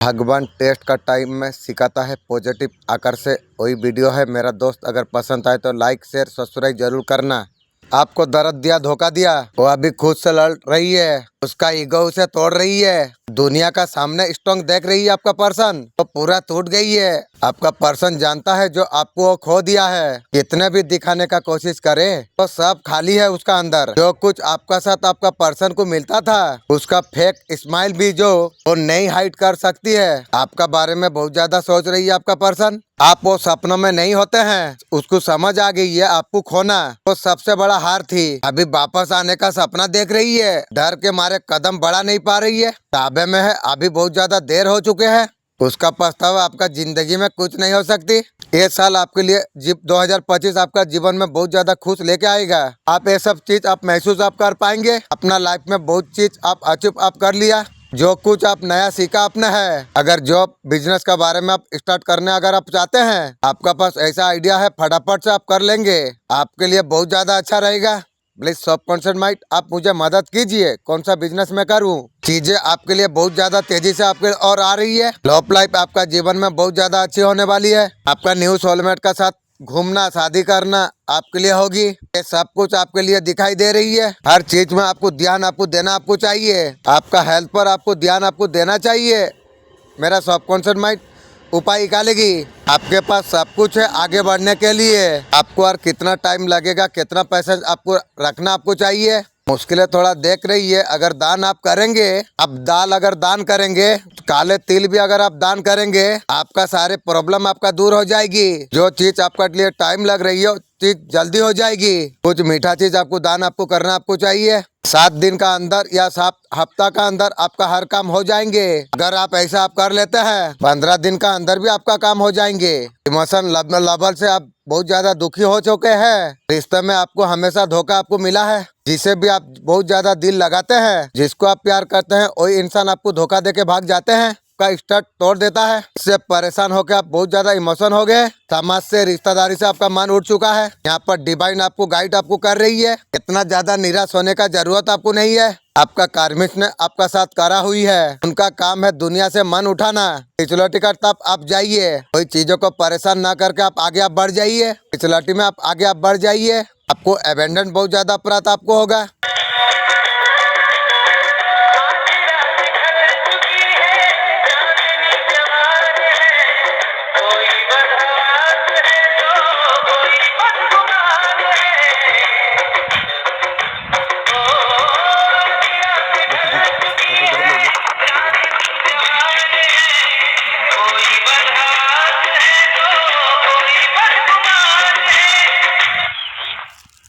भगवान टेस्ट का टाइम में सिखाता है पॉजिटिव आकर से वही वीडियो है मेरा दोस्त। अगर पसंद आए तो लाइक शेयर सब्सक्राइब जरूर करना। आपको दर्द दिया, धोखा दिया, वो अभी खुद से लड़ रही है, उसका ईगो उसे तोड़ रही है, दुनिया का सामने स्ट्रॉन्ग देख रही है। आपका पर्सन तो पूरा टूट गई है। आपका पर्सन जानता है जो आपको वो खो दिया है। कितने भी दिखाने का कोशिश करे तो सब खाली है उसका अंदर। जो कुछ आपका साथ आपका पर्सन को मिलता था, उसका फेक स्माइल भी जो वो नहीं हाइड कर सकती है। आपका बारे में बहुत ज्यादा सोच रही है आपका पर्सन। आप वो सपनों में नहीं होते हैं, उसको समझ आ गई है आपको खोना वो सबसे बड़ा हार थी। अभी वापस आने का सपना देख रही है, डर के मारे कदम बढ़ा नहीं पा रही है, ताबे में है। अभी बहुत ज्यादा देर हो चुके हैं। उसका पछतावा आपका जिंदगी में कुछ नहीं हो सकती। ये साल आपके लिए 2025 आपका जीवन में बहुत ज्यादा खुश लेके आएगा। आप ये सब चीज आप महसूस आप कर पाएंगे। अपना लाइफ में बहुत चीज आप अचीव आप कर लिया। जो कुछ आप नया सीखा आपने है। अगर जॉब बिजनेस के बारे में आप स्टार्ट करने अगर आप चाहते हैं, आपका पास ऐसा आइडिया है, फटाफट से आप कर लेंगे। आपके लिए बहुत ज्यादा अच्छा रहेगा। प्लीज सबकॉन्शियस माइंड आप मुझे मदद कीजिए, कौन सा बिजनेस में करूं। चीजें आपके लिए बहुत ज्यादा तेजी से आपके और आ रही है। लव लाइफ आपका जीवन में बहुत ज्यादा अच्छी होने वाली है। आपका न्यू सोलमेट का साथ घूमना, शादी करना आपके लिए होगी। ये सब कुछ आपके लिए दिखाई दे रही है। हर चीज में आपको ध्यान आपको देना आपको चाहिए। आपका हेल्थ पर आपको ध्यान आपको देना चाहिए। मेरा सबकॉन्शियस माइंड उपाय निकालेगी। आपके पास सब कुछ है आगे बढ़ने के लिए। आपको और कितना टाइम लगेगा, कितना पैसा आपको रखना आपको चाहिए। मुश्किलें थोड़ा देख रही है। अगर दान आप करेंगे, अब दाल अगर दान करेंगे, काले तिल भी अगर आप दान करेंगे, आपका सारे प्रॉब्लम आपका दूर हो जाएगी। जो चीज आपका लिए टाइम लग रही है चीज जल्दी हो जाएगी। कुछ मीठा चीज आपको दान आपको करना आपको चाहिए। 7 दिन का अंदर या 7 हफ्ता का अंदर आपका हर काम हो जाएंगे। अगर आप ऐसा आप कर लेते हैं, 15 दिन का अंदर भी आपका काम हो जाएंगे। इमोशन लेवल से आप बहुत ज्यादा दुखी हो चुके हैं। रिश्ते में आपको हमेशा धोखा आपको मिला है। जिसे भी आप बहुत ज्यादा दिल लगाते हैं, जिसको आप प्यार करते हैं, वही इंसान आपको धोखा देके भाग जाते हैं, का स्टार्ट तोड़ देता है। इससे परेशान होकर आप बहुत ज्यादा इमोशन हो गए। समाज से, रिश्तेदारी से आपका मन उठ चुका है। यहाँ पर डिवाइन आपको गाइड आपको कर रही है। इतना ज्यादा निराश होने का जरूरत आपको नहीं है। आपका कार्मिक ने आपका साथ करा हुई है। उनका काम है दुनिया से मन उठाना। पिछलौटी का तब आप जाइए, कोई चीजों को परेशान ना करके आप आगे आप बढ़ जाइए। पिछलौटी में आप आगे आप बढ़ जाइए। आपको अबेंडन बहुत ज्यादा अपराध आपको होगा।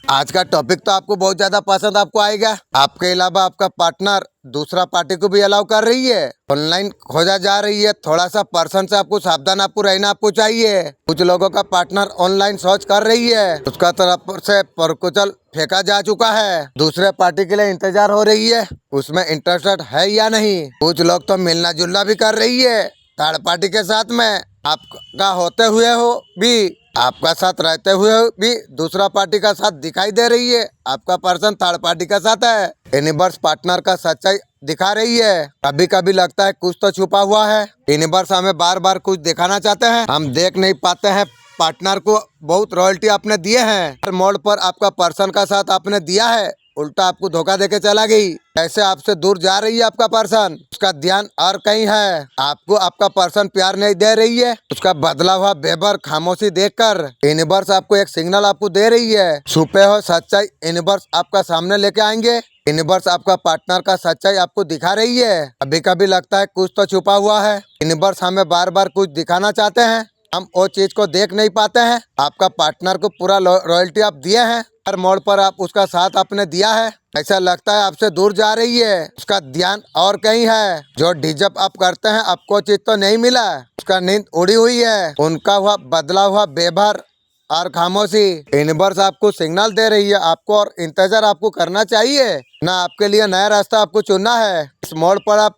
आज का टॉपिक तो आपको बहुत ज्यादा पसंद आपको आएगा। आपके अलावा आपका पार्टनर दूसरा पार्टी को भी अलाउ कर रही है, ऑनलाइन खोजा जा रही है। थोड़ा सा पर्सन से आपको सावधान आपको रहना आपको चाहिए। कुछ लोगों का पार्टनर ऑनलाइन सर्च कर रही है, उसका तरफ से प्रपोजल फेंका जा चुका है। दूसरे पार्टी के लिए इंतजार हो रही है, उसमें इंटरेस्टेड है या नहीं। कुछ लोग तो मिलना जुलना भी कर रही है थर्ड पार्टी के साथ में। आपका होते हुए हो भी, आपका साथ रहते हुए भी दूसरा पार्टी का साथ दिखाई दे रही है। आपका पर्सन थर्ड पार्टी का साथ है। यूनिवर्स पार्टनर का सच्चाई दिखा रही है। कभी कभी लगता है कुछ तो छुपा हुआ है। यूनिवर्स हमें बार बार कुछ दिखाना चाहते हैं, हम देख नहीं पाते हैं। पार्टनर को बहुत रॉयल्टी आपने दिए हैं, हर मोड़ पर आपका पर्सन का साथ आपने दिया है, उल्टा आपको धोखा देके चला गई। ऐसे आपसे दूर जा रही है आपका पर्सन, उसका ध्यान और कहीं है। आपको आपका पर्सन प्यार नहीं दे रही है। उसका बदला हुआ बेबर खामोशी देखकर यूनिवर्स आपको एक सिग्नल आपको दे रही है। छुपे हो सच्चाई यूनिवर्स आपका सामने लेके आएंगे। यूनिवर्स आपका पार्टनर का सच्चाई आपको दिखा रही है। कभी कभी लगता है कुछ तो छुपा हुआ है। यूनिवर्स हमें बार बार कुछ दिखाना चाहते हैं, हम वो चीज को देख नहीं पाते हैं। आपका पार्टनर को पूरा रॉयल्टी आप दिए हैं, हर मोड़ पर आप उसका साथ आपने दिया है। ऐसा लगता है आपसे दूर जा रही है, उसका ध्यान और कहीं है। जो डिजर्व आप करते हैं आपको चीज तो नहीं मिला, उसका नींद उड़ी हुई है। उनका हुआ बदला हुआ बेभर और खामोशी यूनिवर्स आपको सिग्नल दे रही है। आपको और इंतजार आपको करना चाहिए ना, आपके लिए नया रास्ता आपको चुनना है। इस मोड़ पर आप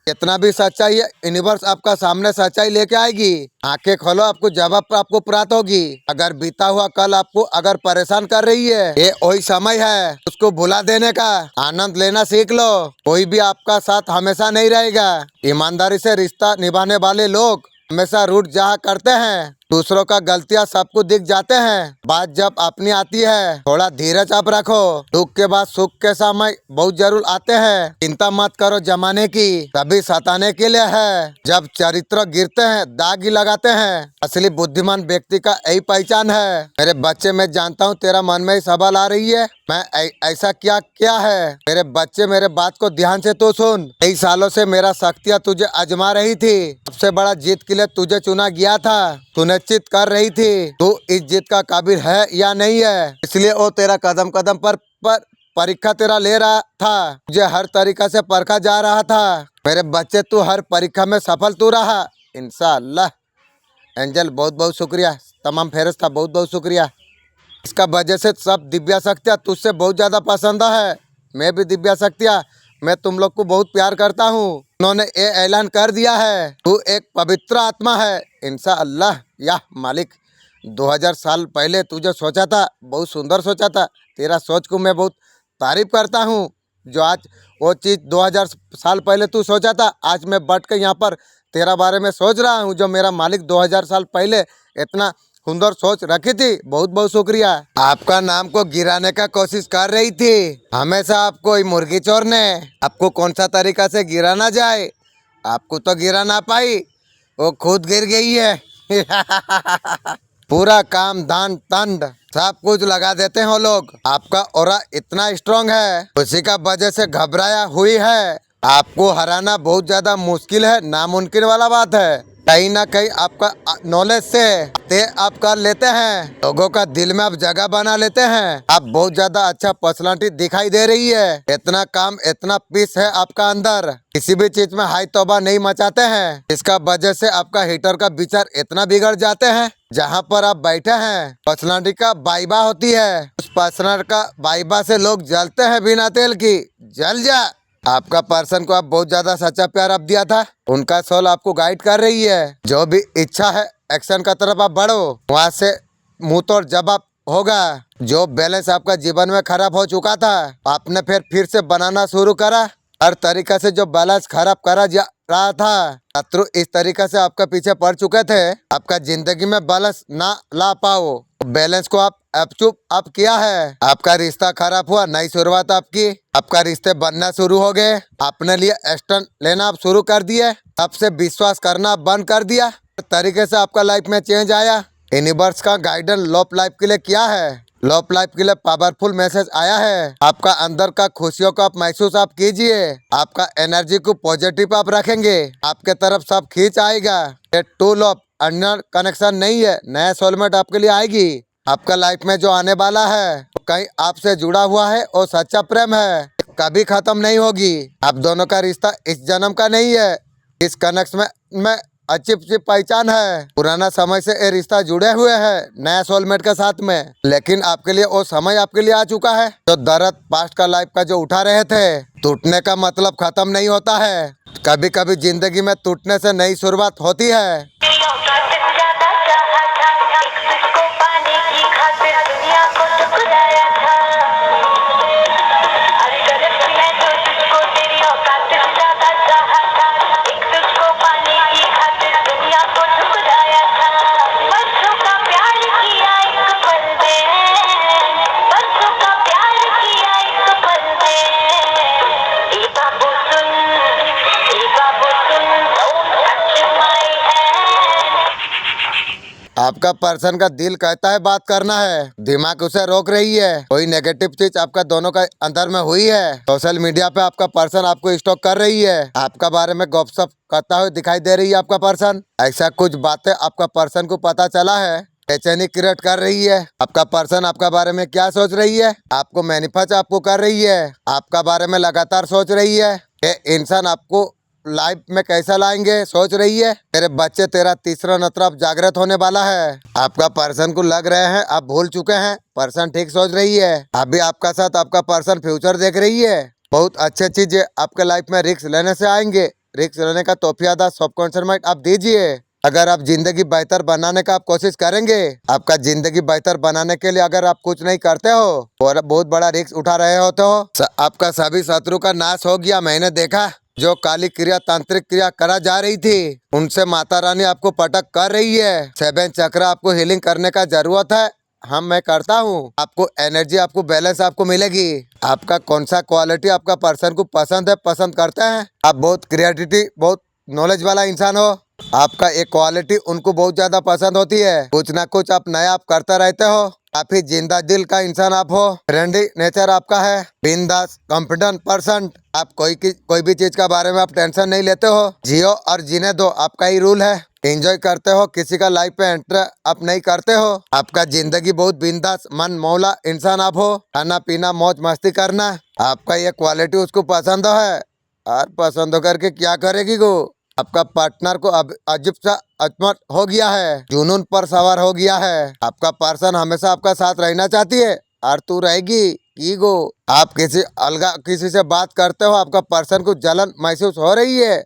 कितना भी सच्चाई है, यूनिवर्स आपका सामने सच्चाई लेके आएगी। आंखें खोलो, आपको जवाब आपको प्राप्त होगी। अगर बीता हुआ कल आपको अगर परेशान कर रही है, ये वही समय है उसको भुला देने का। आनंद लेना सीख लो। कोई भी आपका साथ हमेशा नहीं रहेगा। ईमानदारी से रिश्ता निभाने वाले लोग हमेशा रूठ जहाँ करते हैं। दूसरों का गलतियां सबको दिख जाते हैं, बात जब अपनी आती है थोड़ा धीरज आप रखो। दुख के बाद सुख के समय बहुत जरूर आते हैं। चिंता मत करो जमाने की, तभी सताने के लिए है। जब चरित्र गिरते हैं दाग ही लगाते हैं। असली बुद्धिमान व्यक्ति का यही पहचान है। मेरे बच्चे, मैं जानता हूँ तेरा मन में ही सवाल आ रही है, मैं ऐसा क्या क्या है। मेरे बच्चे, मेरे बात को ध्यान से तो सुन। कई सालों से मेरा शक्तियाँ तुझे आजमा रही थी। सबसे बड़ा जीत के लिए तुझे चुना गया था। तू निश्चित कर रही थी तू इस जीत का काबिल है या नहीं है, इसलिए वो तेरा कदम कदम पर परीक्षा तेरा ले रहा था। तुझे हर तरीका से परखा जा रहा था। मेरे बच्चे, तू हर परीक्षा में सफल तू रहा इंशाअल्लाह। एंजल, बहुत बहुत शुक्रिया। तमाम फेरिस्ता, बहुत बहुत शुक्रिया। इसका वजह से सब दिव्या शक्तियाँ तुझसे बहुत ज़्यादा पसंद है। मैं भी दिव्या शक्तियाँ, मैं तुम लोग को बहुत प्यार करता हूँ। उन्होंने ये ऐलान कर दिया है, तू एक पवित्र आत्मा है इंशाअल्लाह। या मालिक, 2000 साल पहले तुझे सोचा था, बहुत सुंदर सोचा था। तेरा सोच को मैं बहुत तारीफ करता हूँ। जो आज वो चीज़ 2000 साल पहले तू सोचा था, आज मैं बैठ कर यहाँ पर तेरा बारे में सोच रहा हूँ। जो मेरा मालिक 2000 साल पहले इतना सुंदर सोच रखी थी, बहुत बहुत शुक्रिया। आपका नाम को गिराने का कोशिश कर रही थी हमेशा आपको ये मुर्गी चोर ने। आपको कौन सा तरीका से गिरा ना जाए, आपको तो गिरा ना पाई, वो खुद गिर गई है। पूरा काम दान तंड सब कुछ लगा देते हैं वो लोग। आपका ऑरा इतना स्ट्रांग है, उसी का वजह से घबराया हुई है। आपको हराना बहुत ज्यादा मुश्किल है, नामुमकिन वाला बात है। कहीं ना कहीं आपका नॉलेज से ते आप कर लेते हैं, लोगों का दिल में आप जगह बना लेते हैं। आप बहुत ज्यादा अच्छा पर्सनालिटी दिखाई दे रही है। इतना काम, इतना पीस है आपका अंदर। किसी भी चीज में हाई तौबा नहीं मचाते हैं। इसका वजह से आपका हीटर का विचार इतना बिगड़ जाते हैं। जहाँ पर आप बैठे हैं पर्सनालिटी का वाइबा होती है, उस पर्सनालिटी का वाइबा से लोग जलते हैं बिना तेल की। जल जा। आपका पर्सन को आप बहुत ज्यादा सच्चा प्यार आप दिया था, उनका सोल आपको गाइड कर रही है। जो भी इच्छा है एक्शन का तरफ आप बढ़ो, वहाँ से मुंह तोड़ जवाब होगा। जो बैलेंस आपका जीवन में खराब हो चुका था, आपने फिर से बनाना शुरू करा। हर तरीका से जो बैलेंस खराब करा जा रहा था, शत्रु इस तरीके से आपका पीछे पड़ चुके थे। आपका जिंदगी में बैलेंस ना ला पाओ, बैलेंस को आप चुप आप किया है। आपका रिश्ता खराब हुआ, नई शुरुआत आपकी। आपका रिश्ते बनना शुरू हो गए, अपने लिए एक्शन लेना आप शुरू कर दिए। आपसे विश्वास करना बंद कर दिया। तरीके से आपका लाइफ में चेंज आया। यूनिवर्स का गाइडेंस लव लाइफ के लिए क्या है, लव लाइफ के लिए पावरफुल मैसेज आया है। आपका अंदर का खुशियों को आप महसूस आप कीजिए। आपका एनर्जी को पॉजिटिव आप रखेंगे, आपके तरफ सब खींच आएगा। ये टू लव अन्य कनेक्शन नहीं है, नया सोलमेट आपके लिए आएगी। आपका लाइफ में जो आने वाला है कहीं आपसे जुड़ा हुआ है और सच्चा प्रेम है, कभी खत्म नहीं होगी। आप दोनों का रिश्ता इस जन्म का नहीं है। इस कनेक्शन में अच्छी अच्छी पहचान है। पुराना समय से ये रिश्ता जुड़े हुए हैं नया सोलमेट के साथ में, लेकिन आपके लिए वो समय आपके लिए आ चुका है। जो दर्द पास्ट का लाइफ का जो उठा रहे थे, टूटने का मतलब खत्म नहीं होता है। कभी कभी जिंदगी में टूटने से नई शुरुआत होती है। आपका पर्सन का दिल कहता है बात करना है, दिमाग उसे रोक रही है। कोई नेगेटिव चीज आपका दोनों का अंदर में हुई है। सोशल मीडिया पे आपका पर्सन आपको स्टॉक कर रही है, आपका बारे में गपशप करता हुआ दिखाई दे रही है। आपका पर्सन ऐसा कुछ बातें आपका पर्सन को पता चला है, बेचैनी क्रिएट कर रही है। आपका पर्सन आपका बारे में क्या सोच रही है, आपको मैनिफेस्ट आपको कर रही है, आपका बारे में लगातार सोच रही है। ये इंसान आपको लाइफ में कैसा लाएंगे सोच रही है। तेरे बच्चे, तेरा तीसरा नत्र अब जागृत होने वाला है। आपका पर्सन को लग रहे हैं आप भूल चुके हैं, पर्सन ठीक सोच रही है। अभी आपका साथ आपका पर्सन फ्यूचर देख रही है। बहुत अच्छे चीजें आपके लाइफ में रिस्क लेने से आएंगे। रिस्क लेने का तोहफा सबकॉन्शियस माइंड आप दीजिए। अगर आप जिंदगी बेहतर बनाने का आप कोशिश करेंगे, आपका जिंदगी बेहतर बनाने के लिए अगर आप कुछ नहीं करते हो और बहुत बड़ा रिस्क उठा रहे हो तो आपका सभी शत्रु का नाश हो गया। मैंने देखा जो काली क्रिया तांत्रिक क्रिया करा जा रही थी उनसे माता रानी आपको पटक कर रही है। 7 चक्र आपको हीलिंग करने का जरूरत है। मैं करता हूँ, आपको एनर्जी आपको बैलेंस आपको मिलेगी। आपका कौन सा क्वालिटी आपका पर्सन को पसंद है, पसंद करते हैं। आप बहुत क्रिएटिविटी बहुत नॉलेज वाला इंसान हो। आपका एक क्वालिटी उनको बहुत ज्यादा पसंद होती है। कुछ ना कुछ आप नया आप करते रहते हो। काफी जिंदा दिल का इंसान आप हो। फ्रेंडली नेचर आपका है। बिंदास कॉन्फिडेंट पर्सन। आप कोई भी चीज का बारे में आप टेंशन नहीं लेते हो। जियो और जीने दो, आपका ही रूल है। एंजॉय करते हो, किसी का लाइफ पे एंटर आप नहीं करते हो। आपका जिंदगी बहुत बिंदास मन मौला इंसान आप हो। खाना पीना मौज मस्ती करना, आपका ये क्वालिटी उसको पसंद है। और पसंद करके क्या करेगी वो। आपका पार्टनर को अब अजीब सा अचमत हो गया है, जुनून पर सवार हो गया है। आपका पर्सन हमेशा आपका साथ रहना चाहती है और तू रहेगी की गो। आप किसी से बात करते हो, आपका पर्सन को जलन महसूस हो रही है।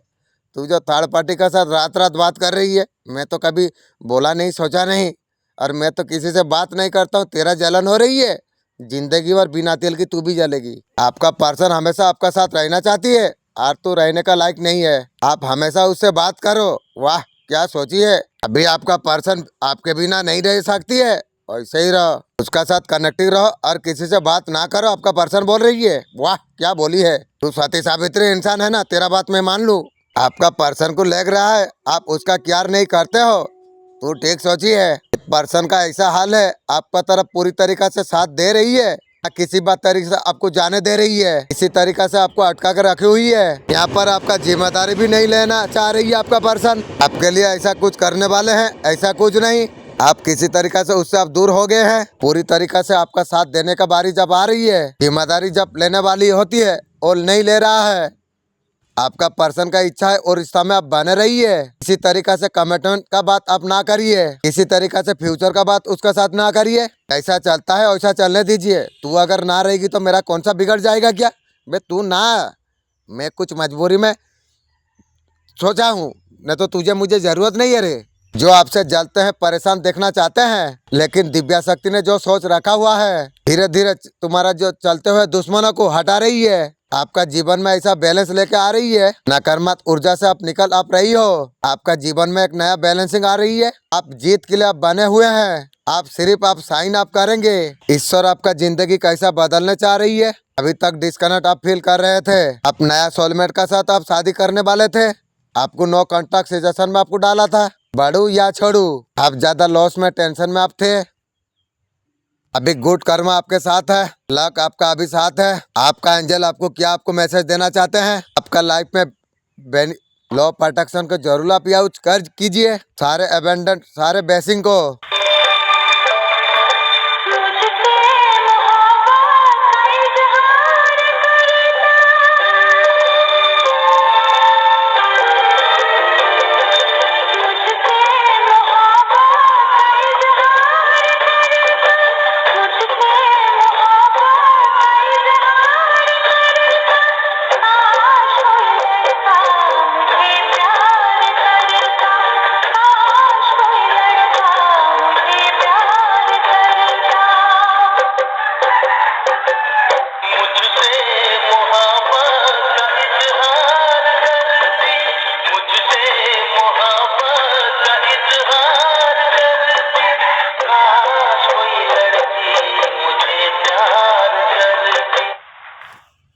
तू जो थर्ड पार्टी के साथ रात रात बात कर रही है, मैं तो कभी बोला नहीं सोचा नहीं, और मैं तो किसी से बात नहीं करता हूँ, तेरा जलन हो रही है। जिंदगी भर बिना तेल की तू भी जलेगी। आपका पर्सन हमेशा आपका साथ रहना चाहती है और तू रहने का लायक नहीं है। आप हमेशा उससे बात करो। वाह क्या सोची है। अभी आपका पर्सन आपके बिना नहीं रह सकती है, ऐसे ही रहो, उसका साथ कनेक्टिव रहो और किसी से बात ना करो। आपका पर्सन बोल रही है, वाह क्या बोली है। तू सती सावित्री इंसान है ना, तेरा बात मैं मान लूँ। आपका पर्सन को लग रहा है आप उसका केयर नहीं करते हो, तू ठीक सोची है। पर्सन का ऐसा हाल है, आपका तरफ पूरी तरीका से साथ दे रही है, किसी बात तरीके से आपको जाने दे रही है, इसी तरीका से आपको अटका कर रखी हुई है। यहाँ पर आपका जिम्मेदारी भी नहीं लेना चाह रही है। आपका पर्सन आपके लिए ऐसा कुछ करने वाले हैं, ऐसा कुछ नहीं। आप किसी तरीका से उससे आप दूर हो गए हैं। पूरी तरीका से आपका साथ देने का बारी जब आ रही है, जिम्मेदारी जब लेने वाली होती है और नहीं ले रहा है। आपका पर्सन का इच्छा है और रिश्ता में आप बने रहिए। किसी तरीका से कमिटमेंट का बात आप ना करिए, किसी तरीका से फ्यूचर का बात उसका साथ ना करिए। ऐसा चलता है वैसा चलने दीजिए। तू अगर ना रहेगी तो मेरा कौन सा बिगड़ जाएगा क्या। बे तू ना, मैं कुछ मजबूरी में सोचा हूँ, नहीं तो तुझे मुझे जरूरत नहीं है रे। जो आपसे जलते हैं परेशान देखना चाहते हैं, लेकिन दिव्या शक्ति ने जो सोच रखा हुआ है धीरे धीरे तुम्हारा जो चलते हुए दुश्मनों को हटा रही है। आपका जीवन में ऐसा बैलेंस लेके आ रही है, नकारात्मक ऊर्जा से आप निकल आप रही हो। आपका जीवन में एक नया बैलेंसिंग आ रही है। आप जीत के लिए आप बने हुए हैं। आप सिर्फ आप साइन आप करेंगे। ईश्वर आपका जिंदगी कैसा बदलने चाह रही है। अभी तक डिस्कनेक्ट आप फील कर रहे थे, आप नया सोलमेट का साथ आप शादी करने वाले थे। आपको नो कॉन्ट्रैक्ट सिचुएशन में आपको डाला था। बढ़ू या छोड़ू, आप ज्यादा लॉस में टेंशन में आप थे। अभी गुड कर्म आपके साथ है, लक आपका अभी साथ है। आपका एंजल आपको क्या आपको मैसेज देना चाहते हैं। आपका लाइफ में लॉ प्रोटेक्शन को जरूर आप यूज कर कीजिए। सारे अबेंडेंट सारे ब्लेसिंग को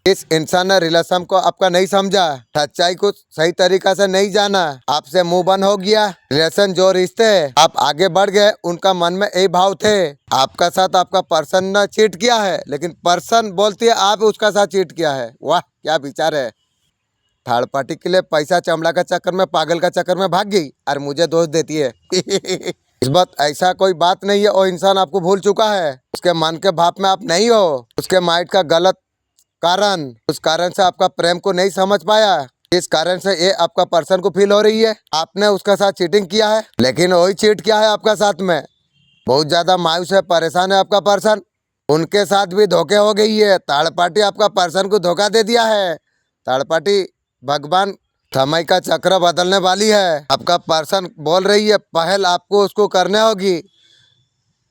इस इंसान ने रिलेशन को आपका नहीं समझा, सच्चाई को सही तरीका से नहीं जाना, आपसे मुंह बंद हो गया। रिलेशन जो रिश्ते आप आगे बढ़ गए, उनका मन में यही भाव थे। आपका साथ आपका पर्सन ने चीट किया है, लेकिन पर्सन बोलती है आप उसका साथ चीट किया है। वाह क्या विचार है। थर्ड पार्टी के लिए पैसा चमड़ा का चक्कर में पागल का चक्कर में भाग गई और मुझे दोष देती है। इस बात ऐसा कोई बात नहीं है। वो इंसान आपको भूल चुका है, उसके मन के भाव में आप नहीं हो। उसके माइंड का गलत कारण, उस कारण से आपका प्रेम को नहीं समझ पाया। इस कारण से ये आपका पर्सन को फील हो रही है आपने उसका साथ चीटिंग किया है, लेकिन वही चीट किया है आपका साथ में। बहुत ज्यादा मायूस है, परेशान है आपका पर्सन। उनके साथ भी धोखे हो गई है। थर्ड पार्टी आपका पर्सन को धोखा दे दिया है। थर्ड पार्टी भगवान समय का चक्र बदलने वाली है। आपका पर्सन बोल रही है पहल आपको उसको करने होगी,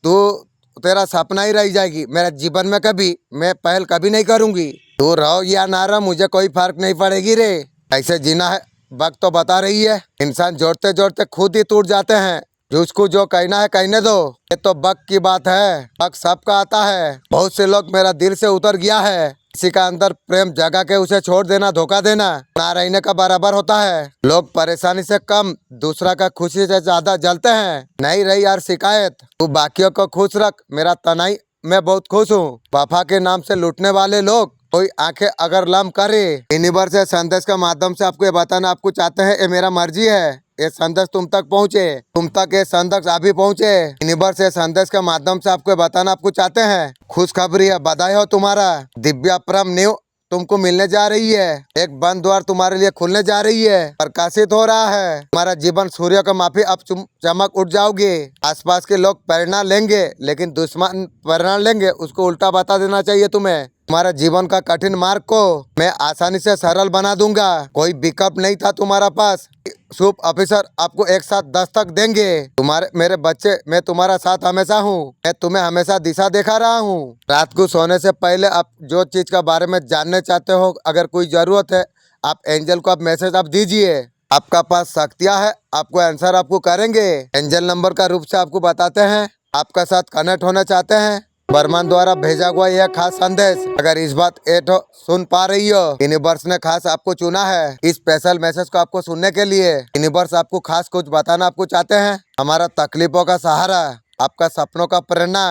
तो तेरा सपना ही रह जाएगी। मेरे जीवन में कभी मैं पहल कभी नहीं करूंगी। तू रहो या ना रहो मुझे कोई फर्क नहीं पड़ेगी रे। ऐसे जीना है वक्त तो बता रही है। इंसान जोड़ते जोड़ते खुद ही टूट जाते हैं। जिसको जो कहना है कहने दो। ये तो वक्त की बात है, वक्त सबका आता है। बहुत से लोग मेरा दिल से उतर गया है। किसी का अंदर प्रेम जगा के उसे छोड़ देना धोखा देना ना रहने का बराबर होता है। लोग परेशानी से कम दूसरा का खुशी से ज्यादा जलते हैं। नहीं रही यार शिकायत, तू बाकियों को खुश रख, मेरा तनाई मैं बहुत खुश हूँ। वफा के नाम से लूटने वाले लोग कोई आंखें अगर लम करे। यूनिवर्स से संदेश के माध्यम से आपको ये बताना आपको चाहते हैं, ये मेरा मर्जी है ये संदेश तुम तक पहुँचे, तुम तक ये संदेश अभी पहुँचे। यूनिवर्स से संदेश के माध्यम से आपको ये बताना आपको चाहते हैं, खुशखबरी है, बधाई हो तुम्हारा। दिव्या परम न्यू तुमको मिलने जा रही है। एक बंद द्वार तुम्हारे लिए खुलने जा रही है, प्रकाशित हो रहा है। तुम्हारा जीवन सूर्य का माफी अब चमक उठ जाओगे। आसपास के लोग प्रेरणा लेंगे, लेकिन दुश्मन प्रेरणा लेंगे उसको उल्टा बता देना चाहिए तुम्हें। तुम्हारा जीवन का कठिन मार्ग को मैं आसानी से सरल बना दूंगा। कोई विकल्प नहीं था तुम्हारा पास। शुभ ऑफिसर आपको एक साथ दस्तक देंगे। तुम्हारे मेरे बच्चे मैं तुम्हारा साथ हमेशा हूँ। मैं तुम्हें हमेशा दिशा दिखा रहा हूँ। रात को सोने से पहले आप जो चीज के बारे में जानने चाहते हो, अगर कोई जरूरत है आप एंजल को आप मैसेज आप दीजिए। आपका पास शक्तियाँ है, आपको आंसर आपको करेंगे। एंजल नंबर का रूप से आपको बताते हैं। आपका साथ कनेक्ट होना चाहते हैं। बर्मन द्वारा भेजा हुआ यह खास संदेश अगर इस बात एटो सुन पा रही हो, यूनिवर्स ने खास आपको चुना है इस स्पेशल मैसेज को आपको सुनने के लिए। यूनिवर्स आपको खास कुछ बताना आपको चाहते हैं। हमारा तकलीफों का सहारा, आपका सपनों का प्रेरणा।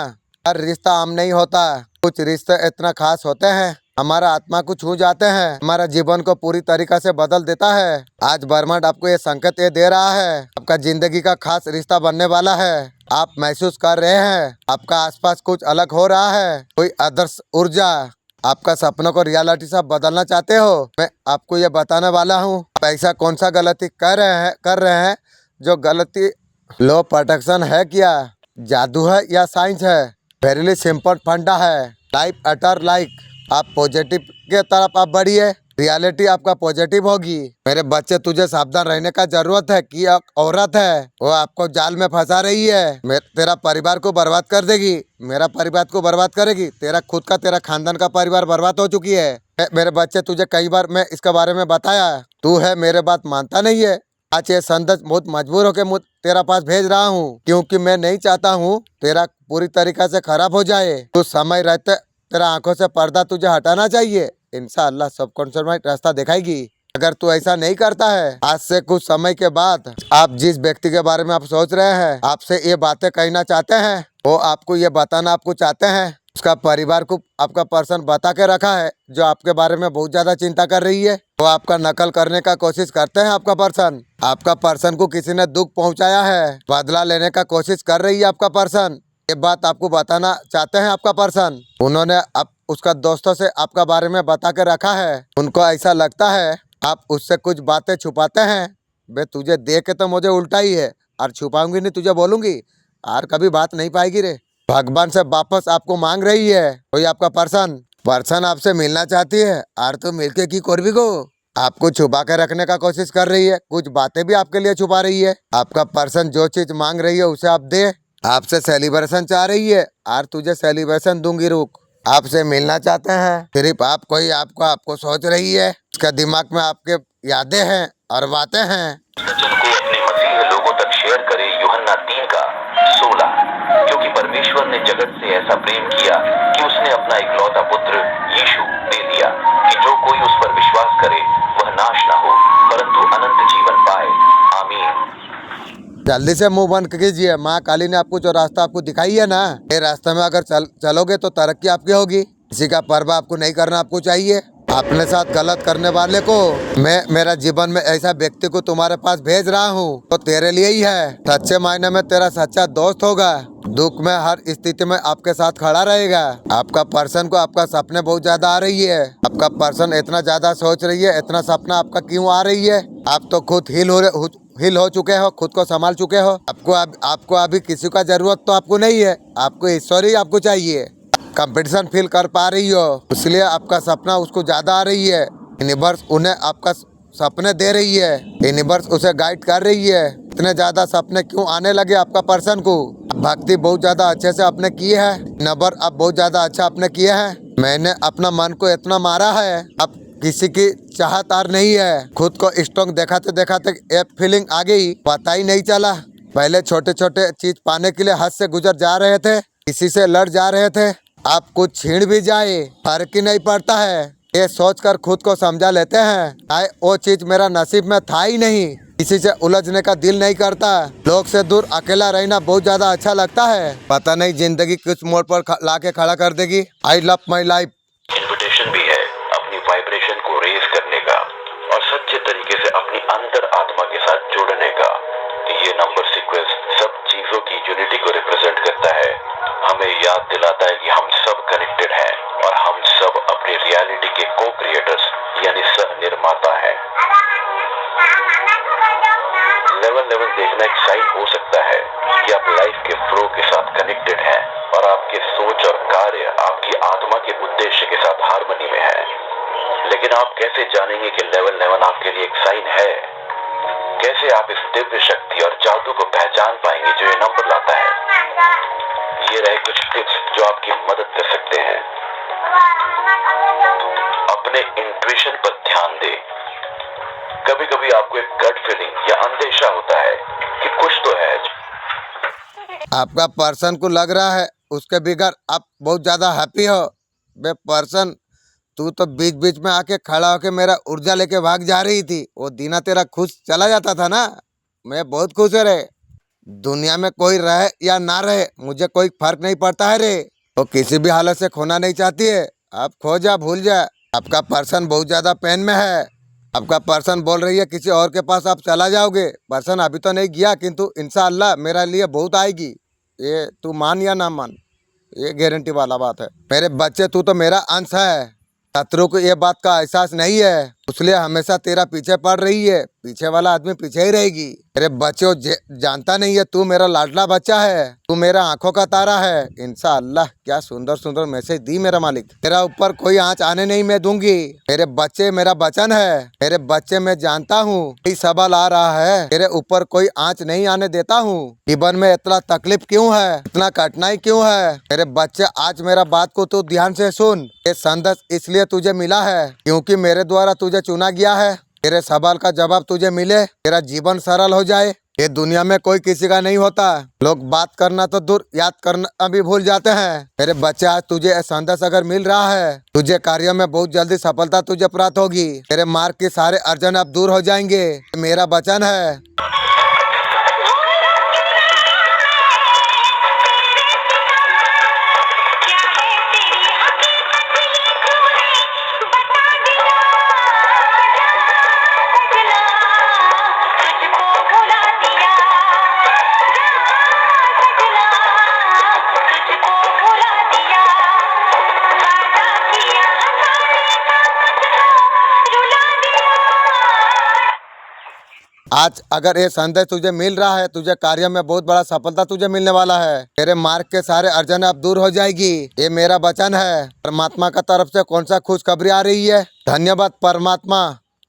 हर रिश्ता आम नहीं होता, कुछ रिश्ते इतना खास होते हैं हमारा आत्मा को छू जाते हैं, हमारा जीवन को पूरी तरीका से बदल देता है। आज ब्रह्मांड आपको ये संकेत ये दे रहा है, आपका जिंदगी का खास रिश्ता बनने वाला है। आप महसूस कर रहे हैं आपका आसपास कुछ अलग हो रहा है, कोई आदर्श ऊर्जा। आपका सपनों को रियलिटी से बदलना चाहते हो, मैं आपको ये बताने वाला हूँ। आप ऐसा कौन सा गलती कर रहे हैं जो गलती लो प्रोटेक्शन है, क्या जादू है या साइंस है? वेरी सिंपल फंडा है, लाइफ अटर लाइक। आप पॉजिटिव के तरफ आप बढ़िए, रियलिटी आपका पॉजिटिव होगी। मेरे बच्चे तुझे सावधान रहने का जरूरत है कि एक औरत है वो आपको जाल में फंसा रही है। तेरा परिवार को बर्बाद कर देगी, मेरा परिवार को बर्बाद करेगी। तेरा खुद का तेरा खानदान का परिवार बर्बाद हो चुकी है। मेरे बच्चे तुझे कई बार मैं इसके बारे में बताया, तू है मेरे बात मानता नहीं है। आज ये संदेश बहुत मजबूर होकर तेरा पास भेज रहा हूँ, क्योंकि मैं नहीं चाहता हूँ तेरा पूरी तरीका से खराब हो जाए। तो समय रहते तेरा आंखों से पर्दा तुझे हटाना चाहिए। इंशाअल्लाह सबकॉन्शियस माइंड रास्ता दिखाएगी। अगर तू ऐसा नहीं करता है, आज से कुछ समय के बाद आप जिस व्यक्ति के बारे में आप सोच रहे हैं, आपसे ये बातें कहना चाहते हैं, वो आपको ये बताना आपको चाहते हैं, उसका परिवार को आपका पर्सन बता के रखा है, जो आपके बारे में बहुत ज्यादा चिंता कर रही है। वो आपका नकल करने का कोशिश करते हैं। आपका पर्सन को किसी ने दुख पहुंचाया है, बदला लेने का कोशिश कर रही है आपका पर्सन। ये बात आपको बताना चाहते हैं आपका पर्सन। उन्होंने उसका दोस्तों से आपका बारे में बता के रखा है। उनको ऐसा लगता है आप उससे कुछ बातें छुपाते हैं। बे तुझे देख के तो मुझे उल्टा ही है, और छुपाऊंगी नहीं तुझे बोलूंगी, और कभी बात नहीं पाएगी रे। भगवान से वापस आपको मांग रही है कोई आपका पर्सन आपसे मिलना चाहती है, और तो मिलके की करबी को आपको छुपा के रखने का कोशिश कर रही है। कुछ बातें भी आपके लिए छुपा रही है। आपका पर्सन जो चीज मांग रही है उसे आप दे। आपसे सेलिब्रेशन चाह रही है, और तुझे सेलिब्रेशन दूंगी, रुक। आपसे मिलना चाहते हैं, सिर्फ आप कोई आपको सोच रही है। उसका दिमाग में आपके यादें हैं और बातें हैं। सचिन को अपने मसीह लोगों तक शेयर करे यूहन्ना 3:16, क्योंकि परमेश्वर ने जगत से ऐसा प्रेम किया कि उसने अपना इकलौता पुत्र यीशु दे दिया, कि जो कोई उस पर विश्वास करे वह नाश न हो परंतु अनंत जीवन पाए। आमीन। जल्दी से मुंह बंद कीजिए। माँ काली ने आपको जो रास्ता आपको दिखाई है ना, ये रास्ते में अगर चलोगे तो तरक्की आपकी होगी। किसी का परवाह आपको नहीं करना आपको चाहिए। अपने साथ गलत करने वाले को मैं मेरा जीवन में ऐसा व्यक्ति को तुम्हारे पास भेज रहा हूँ, तो तेरे लिए ही है। सच्चे मायने में तेरा सच्चा दोस्त होगा, दुख में हर स्थिति में आपके साथ खड़ा रहेगा। आपका पर्सन को आपका सपने बहुत ज्यादा आ रही है। आपका पर्सन इतना ज्यादा सोच रही है, इतना सपना आपका क्यों आ रही है? आप तो खुद हिल हो चुके हो, खुद को संभाल चुके हो। आपको अभी किसी का जरूरत तो आपको नहीं है, आपको ईश्वर ही आपको चाहिए। कंपटीशन फील कर पा रही हो, इसलिए आपका सपना उसको ज्यादा आ रही है। यूनिवर्स उन्हें आपका सपने दे रही है, यूनिवर्स उसे गाइड कर रही है। इतने ज्यादा सपने क्यों आने लगे आपका पर्सन को? भक्ति बहुत ज्यादा अच्छे से आपने की है, नंबर अब बहुत ज्यादा अच्छा आपने किए हैं। मैंने अपना मन को इतना मारा है, अब किसी की चाहत आर नहीं है। खुद को स्ट्रॉन्ग दिखाते दिखाते ये फीलिंग आ गई, पता ही नहीं चला। पहले छोटे छोटे चीज पाने के लिए हद से गुजर जा रहे थे, किसी से लड़ जा रहे थे, अब कुछ छीन भी जाए फर्क ही नहीं पड़ता है। ये सोचकर खुद को समझा लेते हैं, आए वो चीज मेरा नसीब में था ही नहीं। किसी से उलझने का दिल नहीं करता, लोग से दूर अकेला रहना बहुत ज्यादा अच्छा लगता है। पता नहीं जिंदगी किस मोड़ पर लाके खड़ा कर देगी। I love my life. Invitation भी है अपनी वाइब्रेशन को रेज करने का और सच्चे तरीके से अपनी अंतर आत्मा के साथ जुड़ने का। ये नंबर सीक्वेंस सब चीजों की यूनिटी को रिप्रेजेंट करता है, हमें याद दिलाता है कि हम सब कनेक्टेड हैं और हम सब अपनी रियलिटी के को क्रिएटर्स यानी सह निर्माता हैं। लेवल देखना एक साइन हो सकता है कि आप लाइफ के फ्लो के साथ कनेक्टेड हैं और आपके सोच और कार्य आपकी आत्मा के उद्देश्य के साथ हार्मनी में है। लेकिन आप कैसे जानेंगे कि लेवल 11 आपके लिए एक साइन है? कैसे आप इस दिव्य शक्ति और जादू को पहचान पाएंगे जो ये नंबर लाता है? ये रहे कुछ टिप्स जो आपकी मदद कर सकते हैं। अपने इंट्यूशन पर ध्यान दें। कभी कभी आपको एक गट फीलिंग या अंदेशा होता है कि कुछ तो है। आपका पर्सन को लग रहा है उसके बिगैर आप बहुत ज्यादा हैप्पी हो। बे पर्सन, तू तो बीच बीच में आके खड़ा होके मेरा ऊर्जा लेके भाग जा रही थी। वो दीना तेरा खुश चला जाता था ना, मैं बहुत खुश है रे। दुनिया में कोई रहे या ना रहे मुझे कोई फर्क नहीं पड़ता है रे। वो किसी भी हालत से खोना नहीं चाहती है, आप खो जा भूल जा। आपका पर्सन बहुत ज्यादा पेन में है। आपका पर्सन बोल रही है किसी और के पास आप चला जाओगे। पर्सन अभी तो नहीं गया, किंतु इंशाअल्लाह मेरे लिए बहुत आएगी। ये तू मान या ना मान, ये गारंटी वाला बात है। मेरे बच्चे, तू तो मेरा अंश है। शत्रु को ये बात का एहसास नहीं है, इसलिए हमेशा तेरा पीछे पड़ रही है। पीछे वाला आदमी पीछे ही रहेगी। मेरे बच्चों, जानता नहीं है तू मेरा लाडला बच्चा है, तू मेरा आंखों का तारा है। इंशाअल्लाह, क्या सुंदर सुंदर मैसेज दी मेरा मालिक। तेरा ऊपर कोई आंच आने नहीं मैं दूंगी। मेरे बच्चे, मेरा वचन है। मेरे बच्चे, मैं जानता हूँ ये सवाल आ रहा है, तेरे ऊपर कोई आंच नहीं आने देता हूँ। जीवन में इतना तकलीफ क्यों है, इतना कठिनाई क्यों है? मेरे बच्चे, आज मेरा बात को तू ध्यान से सुन। ये संदेश इसलिए तुझे मिला है क्योंकि मेरे द्वारा तुझे चुना गया है। तेरे सवाल का जवाब तुझे मिले, तेरा जीवन सरल हो जाए। ये दुनिया में कोई किसी का नहीं होता। लोग बात करना तो दूर, याद करना भी भूल जाते हैं। मेरे बच्चे, आज तुझे संदेश अगर मिल रहा है, तुझे कार्य में बहुत जल्दी सफलता तुझे प्राप्त होगी। तेरे मार्ग के सारे अर्जन अब दूर हो जाएंगे, मेरा वचन है। आज अगर ये संदेश तुझे मिल रहा है, तुझे कार्य में बहुत बड़ा सफलता तुझे मिलने वाला है। तेरे मार्ग के सारे अर्जन अब दूर हो जाएगी, ये मेरा वचन है। परमात्मा का तरफ से कौन सा खुशखबरी आ रही है? धन्यवाद परमात्मा।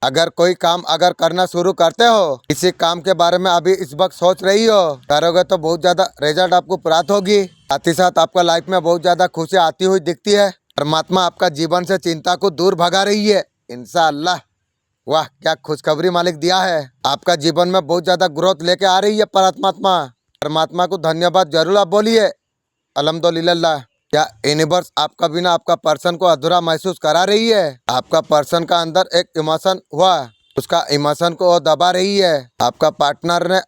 अगर कोई काम अगर करना शुरू करते हो, किसी काम के बारे में अभी इस वक्त सोच रही हो, करोगे तो बहुत ज्यादा रिजल्ट आपको प्राप्त होगी। साथ ही साथ आपका लाइफ में बहुत ज्यादा खुशी आती हुई दिखती है। परमात्मा आपका जीवन से चिंता को दूर भगा रही है इंशाअल्लाह। वाह, क्या खुशखबरी मालिक दिया है। आपका जीवन में बहुत ज्यादा ग्रोथ लेके आ रही है परमात्मा। परमात्मा को धन्यवाद जरूर आप बोलिए अल्हम्दुलिल्लाह। क्या यूनिवर्स आपका बिना आपका पर्सन को अधूरा महसूस करा रही है? आपका पर्सन का अंदर एक इमोशन हुआ, उसका इमोशन को वो दबा रही है। आपका पार्टनर ने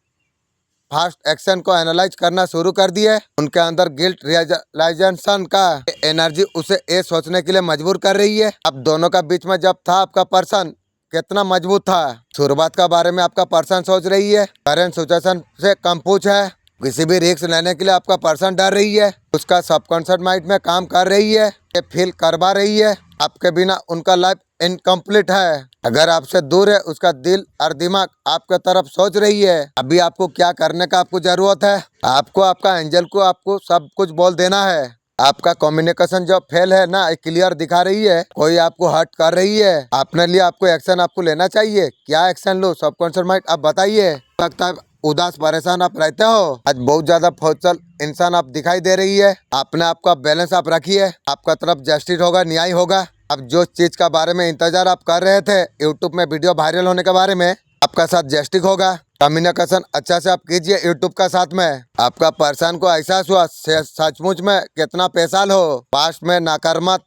फास्ट एक्शन को एनालाइज करना शुरू कर दिए। उनके अंदर गिल्ट रियलाइजेशन का एनर्जी उसे ये सोचने के लिए मजबूर कर रही है। अब दोनों का बीच में जब था, आपका पर्सन कितना मजबूत था। शुरुआत का बारे में आपका पर्सन सोच रही है, करंट सिचुएशन से कम पूछ है। किसी भी रिस्क लेने के लिए आपका पर्सन डर रही है। उसका सबकॉन्शियस माइंड में काम कर रही है, ये फील करवा रही है आपके बिना उनका लाइफ इनकम्प्लीट है। अगर आपसे दूर है, उसका दिल और दिमाग आपके तरफ सोच रही है। अभी आपको क्या करने का आपको जरूरत है? आपको आपका एंजल को आपको सब कुछ बोल देना है। आपका कम्युनिकेशन जो फेल है ना, क्लियर दिखा रही है, कोई आपको हर्ट कर रही है, अपने लिए आपको एक्शन आपको लेना चाहिए। क्या एक्शन लो, सबकॉन्शियस माइंड आप बताइए। लगता है उदास परेशान आप रहते हो, आज बहुत ज्यादा फोचल इंसान आप दिखाई दे रही है। अपने आप का बैलेंस आप रखिए, आपका तरफ जस्टिस होगा, न्याय होगा। अब जो चीज का बारे में इंतजार आप कर रहे थे, यूट्यूब में वीडियो वायरल होने के बारे में, आपका साथ जस्टिस होगा। कम्युनिकेशन अच्छा से आप कीजिए यूट्यूब का साथ में। आपका पर्सन को एहसास हुआ सचमुच में कितना पेशाल हो, पास्ट में नाकारात्मक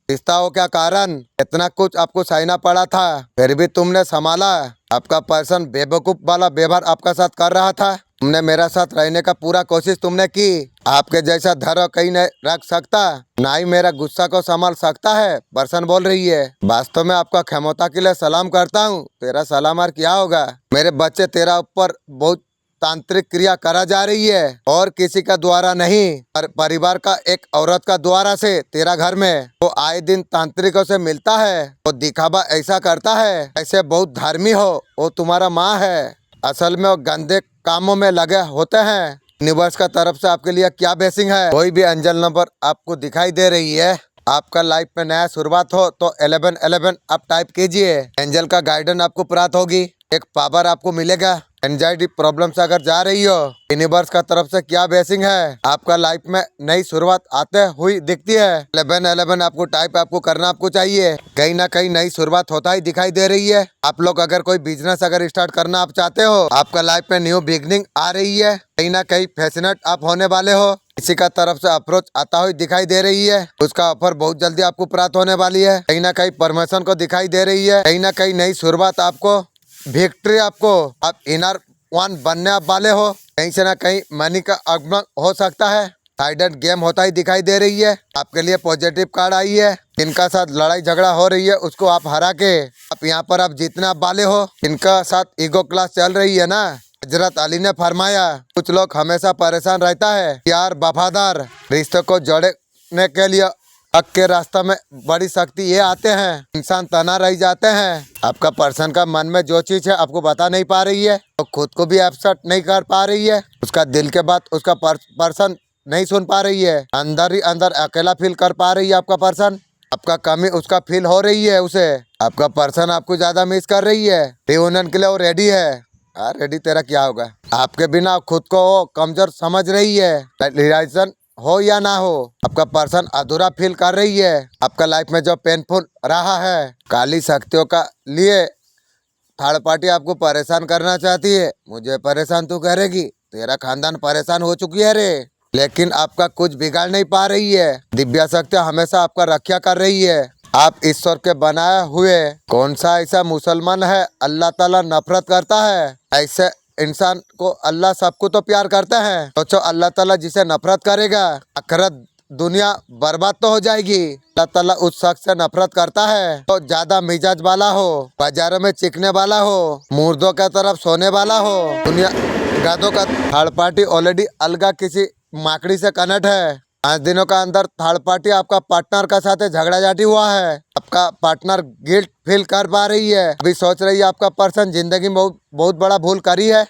रिश्ता हो क्या कारण, इतना कुछ आपको सहना पड़ा था, फिर भी तुमने संभाला। आपका पर्सन बेवकूफ वाला व्यवहार आपका साथ कर रहा था, तुमने मेरा साथ रहने का पूरा कोशिश तुमने की। आपके जैसा धैर्य कहीं नहीं रख सकता, ना ही मेरा गुस्सा को संभाल सकता है, पर्सन बोल रही है। वास्तव में आपका क्षमता के लिए सलाम करता हूँ, तेरा सलाम और क्या होगा। मेरे बच्चे तेरा ऊपर बहुत तांत्रिक क्रिया करा जा रही है, और किसी का द्वारा नहीं, पर परिवार का एक औरत का द्वारा से तेरा घर में वो आए दिन तांत्रिकों से मिलता है, वो दिखावा ऐसा करता है ऐसे बहुत धर्मी हो। वो तुम्हारा माँ है, असल में वो गंदे कामों में लगे होते हैं। यूनिवर्स का तरफ से आपके लिए क्या ब्लेसिंग है, कोई भी एंजल नंबर आपको दिखाई दे रही है, आपका लाइफ में नया शुरुआत हो तो 1111 आप टाइप कीजिए। एंजल का गाइडेंस आपको प्राप्त होगी, एक पावर आपको मिलेगा। एंजाइटी प्रॉब्लम से अगर जा रही हो, यूनिवर्स का तरफ से क्या ब्लेसिंग है, आपका लाइफ में नई शुरुआत आते हुई दिखती है। 1111 आपको टाइप आपको करना आपको चाहिए, कहीं ना कहीं नई शुरुआत होता ही दिखाई दे रही है। आप लोग अगर कोई बिजनेस अगर स्टार्ट करना आप चाहते हो, आपका लाइफ में न्यू बिगनिंग आ रही है, कहीं ना कहीं फैसिनेट आप होने वाले हो। किसी का तरफ से अप्रोच आता हुई दिखाई दे रही है, उसका ऑफर बहुत जल्दी आपको प्राप्त होने वाली है। कहीं ना कहीं प्रमोशन को दिखाई दे रही है, कहीं ना कहीं नई शुरुआत आपको, विक्ट्री आपको, आप इनर वन बनने वाले हो। कहीं से ना कहीं मनी का आगमन हो सकता है, साइडेड गेम होता ही दिखाई दे रही है। आपके लिए पॉजिटिव कार्ड आई है, जिनका साथ लड़ाई झगड़ा हो रही है उसको आप हरा के आप यहाँ पर आप जीतने वाले हो। इनका साथ ईगो क्लास चल रही है ना, हजरत अली ने फरमाया, कुछ लोग हमेशा परेशान रहता है, प्यार वफादार रिश्ते को जोड़ने के लिए हक के रास्ता में बड़ी शक्ति ये आते हैं, इंसान तना रह जाते हैं। आपका पर्सन का मन में जो चीज है आपको बता नहीं पा रही है, तो खुद को भी एक्सेप्ट नहीं कर पा रही है, उसका दिल के बात उसका पर्सन नहीं सुन पा रही है, अंदर ही अंदर अकेला फील कर पा रही है। आपका पर्सन, आपका कमी उसका फील हो रही है उसे, आपका पर्सन आपको ज्यादा मिस कर रही है। रियूनियन के लिए वो रेडी है। रेडी तेरा क्या होगा, आपके बिना खुद को वो कमजोर समझ रही है। रिलेशन हो या ना हो, आपका पर्सन अधूरा फील कर रही है। आपका लाइफ में जो पेनफुल रहा है, काली शक्तियों का लिए थर्ड पार्टी आपको परेशान करना चाहती है। मुझे परेशान तू करेगी, तेरा खानदान परेशान हो चुकी है रे, लेकिन आपका कुछ बिगाड़ नहीं पा रही है। दिव्या शक्ति हमेशा आपका रक्षा कर रही है। आप ईश्वर के बनाए हुए, कौन सा ऐसा मुसलमान है अल्लाह ताला नफरत करता है, ऐसे इंसान को अल्लाह सबको तो प्यार करता है। सोचो अल्लाह ताला जिसे नफरत करेगा, आखिरत दुनिया बर्बाद तो हो जाएगी। अल्लाह ताला उस शख्स से नफरत करता है तो ज्यादा मिजाज वाला हो, बाजारों में चिकने वाला हो, मुर्दों का तरफ सोने वाला हो, दुनिया गादों का। थर्ड पार्टी ऑलरेडी अलगा किसी माकड़ी से कनेक्ट है। 5 दिनों का अंदर थर्ड पार्टी आपका पार्टनर का साथ झगड़ा झाटी हुआ है। आपका पार्टनर गिल्ट फील कर पा रही है, अभी सोच रही है आपका पर्सन जिंदगी में बहुत बहुत बड़ा भूल करी है।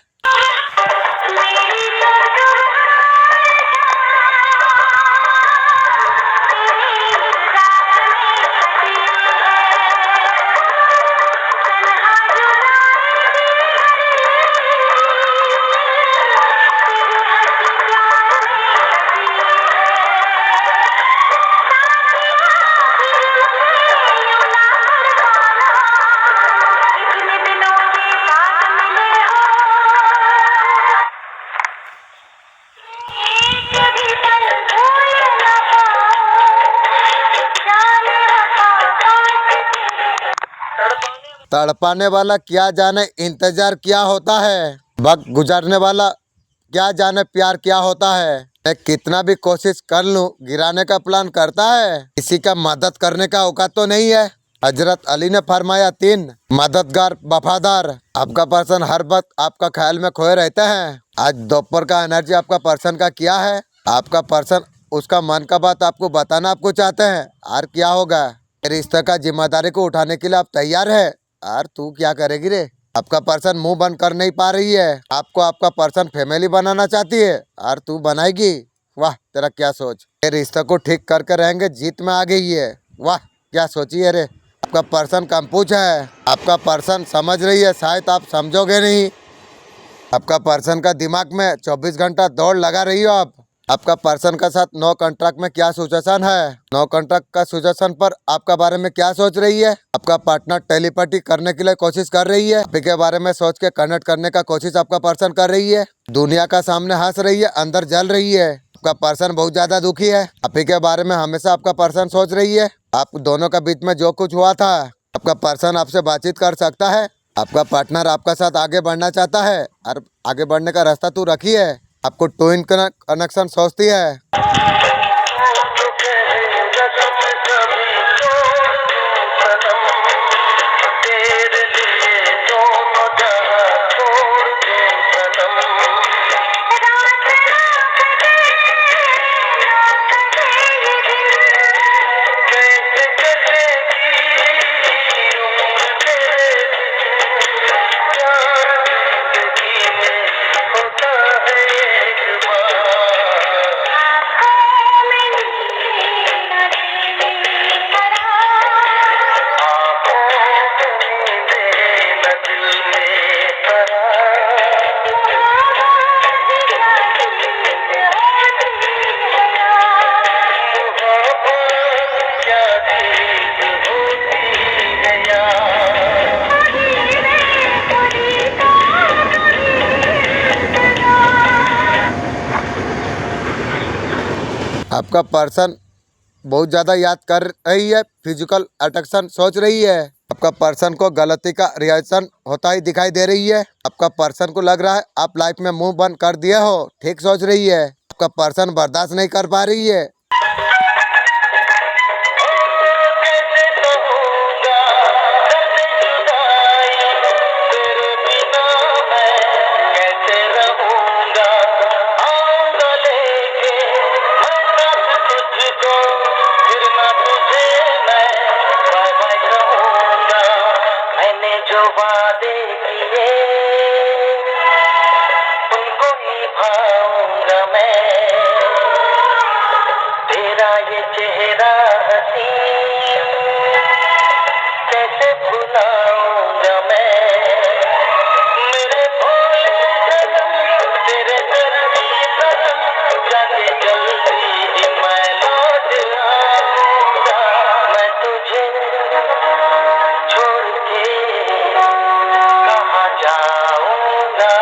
तड़पाने वाला क्या जाने इंतजार क्या होता है, वक्त गुजरने वाला क्या जाने प्यार क्या होता है। मैं कितना भी कोशिश कर लूं, गिराने का प्लान करता है, किसी का मदद करने का औकात तो नहीं है। हजरत अली ने फरमाया 3 मददगार वफादार। आपका पर्सन हर वक्त आपका ख्याल में खोए रहते हैं। आज दोपहर का एनर्जी आपका पर्सन का क्या है, आपका पर्सन उसका मन का बात आपको बताना आपको चाहते हैं। और क्या होगा, रिश्ते का जिम्मेदारी को उठाने के लिए आप तैयार है। यार तू क्या करेगी रे, आपका पर्सन मुंह बंद कर नहीं पा रही है, आपको आपका पर्सन फैमिली बनाना चाहती है, और तू बनाएगी। वाह तेरा क्या सोच, ये रिश्ते को ठीक करके रहेंगे, जीत में आ गई है। वाह क्या सोची है रे। आपका पर्सन कंपूच है, आपका पर्सन समझ रही है, शायद आप समझोगे नहीं। आपका पर्सन का दिमाग में 24 घंटा दौड़ लगा रही हो आप। आपका पर्सन का साथ नो कॉन्ट्रैक्ट में क्या सिचुएशन है, नो कॉन्ट्रैक्ट का सिचुएशन पर आपका बारे में क्या सोच रही है। आपका पार्टनर टेलीपैथी करने के लिए कोशिश कर रही है, आप के बारे में सोच के कनेक्ट करने का कोशिश आपका पर्सन कर रही है। दुनिया का सामने हंस रही है, अंदर जल रही है। आपका पर्सन बहुत ज्यादा दुखी है, आप के बारे में हमेशा आपका पर्सन सोच रही है। आप दोनों के बीच में जो कुछ हुआ था, आपका पर्सन आपसे बातचीत कर सकता है। आपका पार्टनर आपका साथ आगे बढ़ना चाहता है और आगे बढ़ने का रास्ता तू रखी है। आपको ट्विन कनेक्शन सोचती है। आपका पर्सन बहुत ज़्यादा याद कर रही है, फिजिकल अट्रैक्शन सोच रही है। आपका पर्सन को गलती का रिएक्शन होता ही दिखाई दे रही है। आपका पर्सन को लग रहा है आप लाइफ में मुंह बंद कर दिए हो, ठीक सोच रही है। आपका पर्सन बर्दाश्त नहीं कर पा रही है। जो वादे किए उनको निभाऊंगा मैं, तेरा ये चेहरा हसीन कैसे भुलाऊंगा मैं। मेरे भोले सनम तेरे दर की कसम, जाके जल्दी ही मैं लौट आऊंगा। मैं तुझे छोड़ के कहाँ जाऊंगा।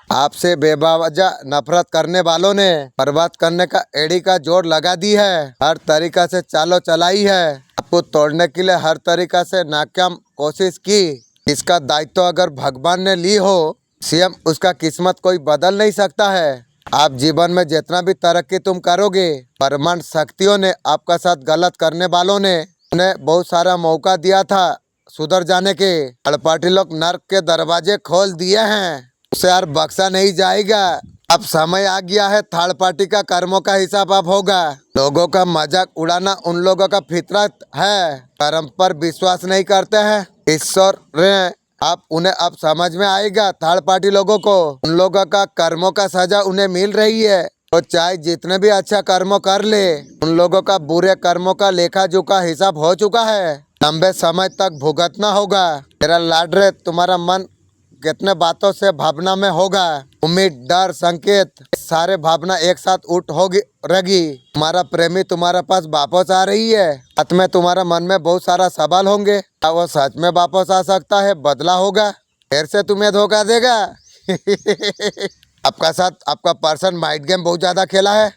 आपसे बेवजह नफरत करने वालों ने बर्बाद करने का एड़ी का जोर लगा दी है, हर तरीका से चालो चलाई है। आपको तोड़ने के लिए हर तरीका से नाकाम कोशिश की। इसका दायित्व अगर भगवान ने ली हो, सीएम उसका किस्मत कोई बदल नहीं सकता है। आप जीवन में जितना भी तरक्की तुम करोगे, ब्रह्मांड शक्तियों ने आपका साथ गलत करने वालों ने उन्हें बहुत सारा मौका दिया था सुधर जाने के। अड़पाटी लोग नर्क के दरवाजे खोल दिए हैं, उसे यार बख्शा नहीं जाएगा। अब समय आ गया है, थर्ड पार्टी का कर्मों का हिसाब अब होगा। लोगों का मजाक उड़ाना उन लोगों का फितरत है, कर्म पर विश्वास नहीं करते हैं। ईश्वर ने आप उन्हें अब समझ में आएगा। थर्ड पार्टी लोगों को उन लोगों का कर्मों का सजा उन्हें मिल रही है, तो चाहे जितने भी अच्छा कर्मों कर ले, उन लोगों का बुरे कर्मों का लेखा जोखा हिसाब हो चुका है। लंबे समय तक भुगतना होगा। तेरा लाडरे तुम्हारा मन कितने बातों से भावना में होगा। उम्मीद, डर, संकेत सारे भावना एक साथ उठ होगी रहेगी। तुम्हारा प्रेमी तुम्हारे पास वापस आ रही है। साथ में तुम्हारा मन में बहुत सारा सवाल होंगे, क्या वो सच में वापस आ सकता है, बदला होगा, फिर से तुम्हें धोखा देगा। आपका साथ आपका पर्सन माइंड गेम बहुत ज्यादा खेला है।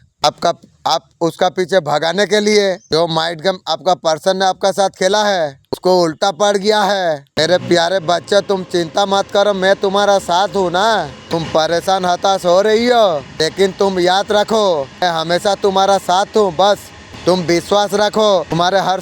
आप उसका पीछे भगाने के लिए जो माइंड गेम आपका पर्सन ने आपका साथ खेला है, उसको उल्टा पड़ गया है। मेरे प्यारे बच्चे तुम चिंता मत करो, मैं तुम्हारा साथ हूँ ना। तुम परेशान हताश हो रही हो, लेकिन तुम याद रखो मैं हमेशा तुम्हारा साथ हूँ। बस तुम विश्वास रखो, तुम्हारे हर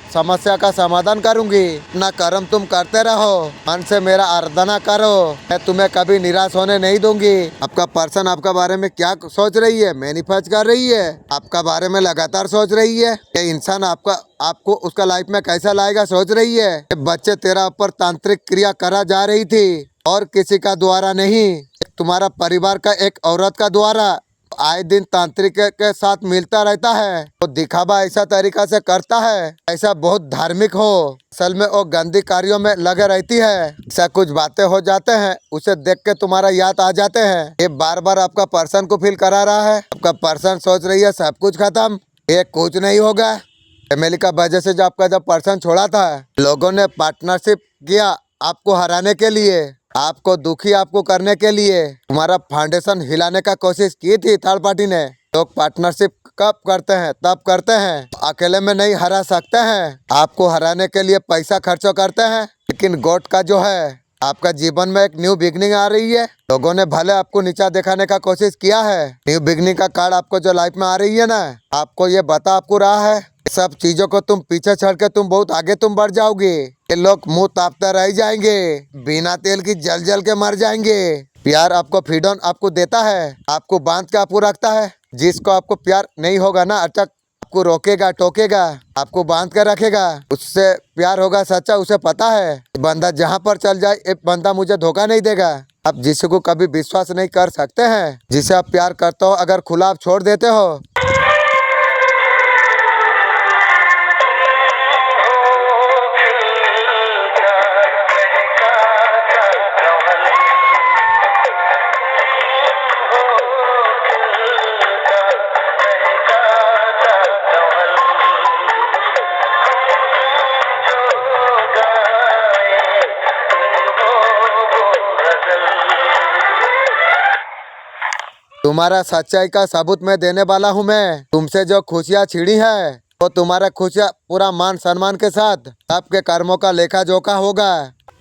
समस्या का समाधान करूंगी। अपना कर्म तुम करते रहो, मन से मेरा आराधना करो, मैं तुम्हें कभी निराश होने नहीं दूंगी। आपका पर्सन आपका बारे में क्या सोच रही है, मैनिफेस्ट कर रही है, आपका बारे में लगातार सोच रही है। ये इंसान आपको उसका लाइफ में कैसा लाएगा सोच रही है। ये बच्चे तेरा ऊपर तांत्रिक क्रिया करा जा रही थी और किसी का द्वारा नहीं। तुम्हारा परिवार का एक औरत का द्वारा आए दिन तांत्रिक के साथ मिलता रहता है, वो दिखावा ऐसा तरीका से करता है ऐसा बहुत धार्मिक हो, असल में वो गंदी कार्यों में लगे रहती है। ऐसा कुछ बातें हो जाते हैं, उसे देख के तुम्हारा याद आ जाते हैं। ये बार बार आपका पर्सन को फील करा रहा है। आपका पर्सन सोच रही है सब कुछ खत्म, ये कुछ नहीं होगा। फैमिली का वजह से जो आपका जब पर्सन छोड़ा था, लोगों ने पार्टनरशिप किया आपको हराने के लिए, आपको दुखी आपको करने के लिए, तुम्हारा फाउंडेशन हिलाने का कोशिश की थी थर्ड पार्टी ने। लोग पार्टनरशिप कब करते हैं? तब करते हैं, अकेले में नहीं हरा सकते हैं। आपको हराने के लिए पैसा खर्च करते हैं, लेकिन गॉड का जो है आपका जीवन में एक न्यू बिगनिंग आ रही है। लोगों ने भले आपको नीचा दिखाने का कोशिश किया है, न्यू बिगनिंग का कार्ड आपको जो लाइफ में आ रही है ना, आपको ये बता आपको रहा है सब चीजों को तुम पीछे छोड़ के तुम बहुत आगे तुम बढ़ जाओगे। ये लोग मुंह तापते रह जाएंगे, बिना तेल की जल जल के मर जाएंगे। प्यार आपको फ्रीडम आपको देता है, आपको बांध के आपको रखता है। जिसको आपको प्यार नहीं होगा ना, अटक आपको रोकेगा टोकेगा, आपको बांध के रखेगा, उससे प्यार होगा सच्चा। उसे पता है बंदा जहाँ पर चल जाए एक बंदा मुझे धोखा नहीं देगा। आप जिसको कभी विश्वास नहीं कर सकते हैं, जिसे आप प्यार करते हो, अगर खुला आप छोड़ देते हो, तुम्हारा सच्चाई का सबूत मैं देने वाला हूँ। मैं तुमसे जो खुशियाँ छीनी है वो तुम्हारा खुशियाँ पूरा मान सम्मान के साथ आपके कर्मों का लेखा जोखा होगा।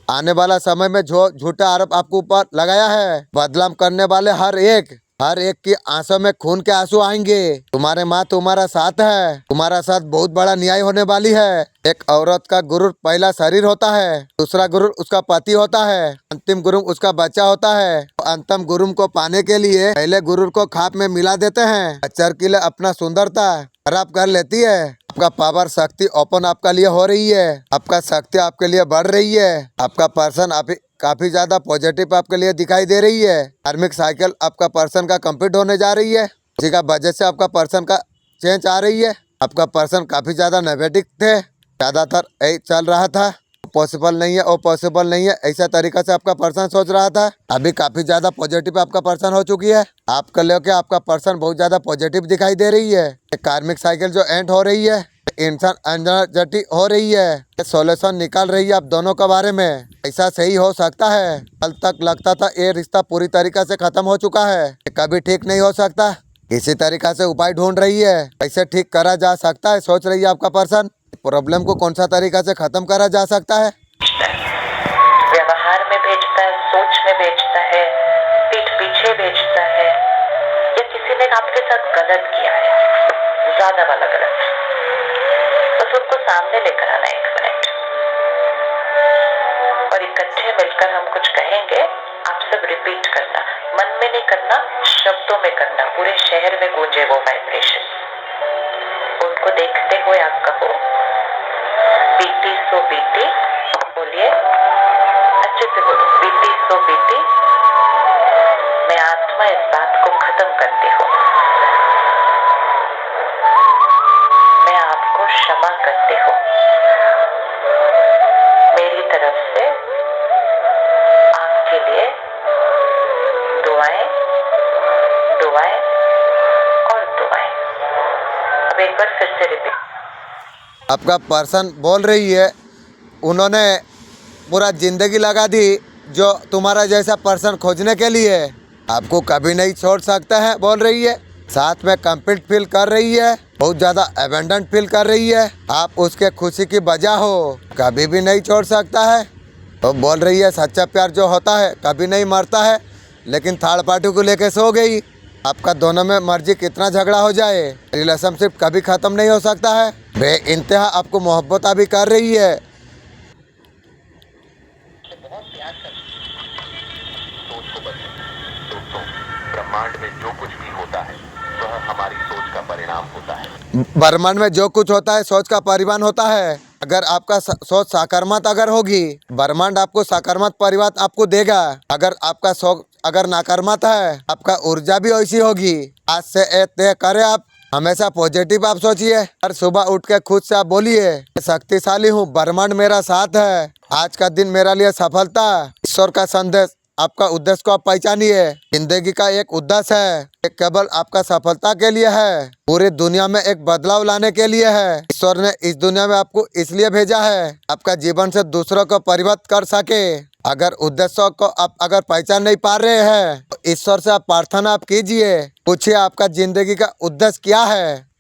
आने वाला समय में जो झूठा आरोप आपको ऊपर लगाया है, बदनाम करने वाले हर एक की आंसों में खून के आंसू आएंगे। तुम्हारे माँ तुम्हारा साथ है, तुम्हारा साथ बहुत बड़ा न्याय होने वाली है। एक औरत का गुरु पहला शरीर होता है, दूसरा गुरु उसका पति होता है, अंतिम गुरु उसका बच्चा होता है। अंतिम गुरु को पाने के लिए पहले गुरु को खाप में मिला देते हैं। अचर के लिए अपना सुंदरता खराब कर लेती है। आपका पावर शक्ति ओपन आपका लिए हो रही है, आपका शक्ति आपके लिए बढ़ रही है। आपका पर्सन काफी ज्यादा पॉजिटिव आपके लिए दिखाई दे रही है। धार्मिक साइकिल आपका पर्सन का कंप्लीट होने जा रही है, इसी का वजह से आपका पर्सन का चेंज आ रही है। आपका पर्सन काफी ज्यादा नेगेटिव थे, ज्यादातर यही चल रहा था, पॉसिबल नहीं है वो पॉसिबल नहीं है, ऐसा तरीका से आपका पर्सन सोच रहा था। अभी काफी ज्यादा पॉजिटिव आपका पर्सन हो चुकी है। आपको लेके आपका पर्सन बहुत ज्यादा पॉजिटिव दिखाई दे रही है। कार्मिक साइकिल जो एंड हो रही है, इंसान एनर्जेटिक हो रही है, सॉल्यूशन निकाल रही है आप दोनों के बारे में। ऐसा सही हो सकता है, कल तक लगता था ये रिश्ता पूरी तरीका से खत्म हो चुका है, कभी ठीक नहीं हो सकता, इसी तरीका से उपाय ढूंढ रही है कैसे ठीक करा जा सकता है। सोच रही है आपका पर्सन प्रॉब्लम को कौन सा तरीका से खत्म करा जा सकता है। व्यवहार में भेजता है, सोच में भेजता है, पीठ पीछे भेजता है, या किसी ने आपके साथ गलत किया है, ज्यादा वाला गलत, बस उनको सामने लेकर आना 1 मिनट और इकट्ठे मिलकर हम कुछ कहेंगे, आप सब रिपीट करना, मन में नहीं करना, शब्दों में करना, पूरे शहर में गूंजे वो वाइब्रेशन। उनको देखते हुए आप कहो, बीती सो बीती, बोलिए अच्छे से बोलो, बीती सो बीती, मैं आत्मा इस बात को खत्म करती हूँ, मैं आपको क्षमा करती हूँ, मेरी तरफ से आपके लिए दुआएं दुआएं और दुआएं। अब एक बार फिर से रिपीट। आपका पर्सन बोल रही है उन्होंने पूरा जिंदगी लगा दी जो तुम्हारा जैसा पर्सन खोजने के लिए, आपको कभी नहीं छोड़ सकता है बोल रही है। साथ में कंप्लीट फील कर रही है, बहुत ज़्यादा अबेंडेंट फील कर रही है, आप उसके खुशी की वजह हो, कभी भी नहीं छोड़ सकता है। तो बोल रही है सच्चा प्यार जो होता है कभी नहीं मरता है, लेकिन थर्ड पार्टी को लेके सो गई। आपका दोनों में मर्जी कितना झगड़ा हो जाए, रिलेशनशिप कभी ख़त्म नहीं हो सकता है। बे इंतहा आपको मोहब्बत अभी कर रही है। बहुत प्यार करती सोच को बदलें। दोस्तों, ब्रह्मांड में जो कुछ भी होता है वह हमारी सोच का परिणाम होता है। ब्रह्मांड में जो कुछ होता है सोच का परिमाण होता है। अगर आपका सोच सकारात्मक अगर होगी, ब्रह्मांड आपको सकारात्मक परिवार आपको देगा। अगर आपका सोच अगर नकारात्मक है, आपका ऊर्जा भी वैसी होगी। आज से ये तय करें, आप हमेशा पॉजिटिव आप सोचिए। हर सुबह उठ के खुद से आप बोलिए, शक्तिशाली हूँ, ब्रह्मांड मेरा साथ है। आज का दिन मेरा लिए सफलता। ईश्वर का संदेश, आपका उद्देश्य को आप पहचानिए। जिंदगी का एक उद्देश्य है, ये केवल आपका सफलता के लिए है, पूरी दुनिया में एक बदलाव लाने के लिए है। ईश्वर ने इस दुनिया में आपको इसलिए भेजा है, आपका जीवन से दूसरों को परिवर्तित कर सके। अगर उद्देश्य को आप अगर पहचान नहीं पा रहे हैं, तो ईश्वर से आप प्रार्थना आप कीजिए, पूछिए आपका जिंदगी का उद्देश्य क्या है।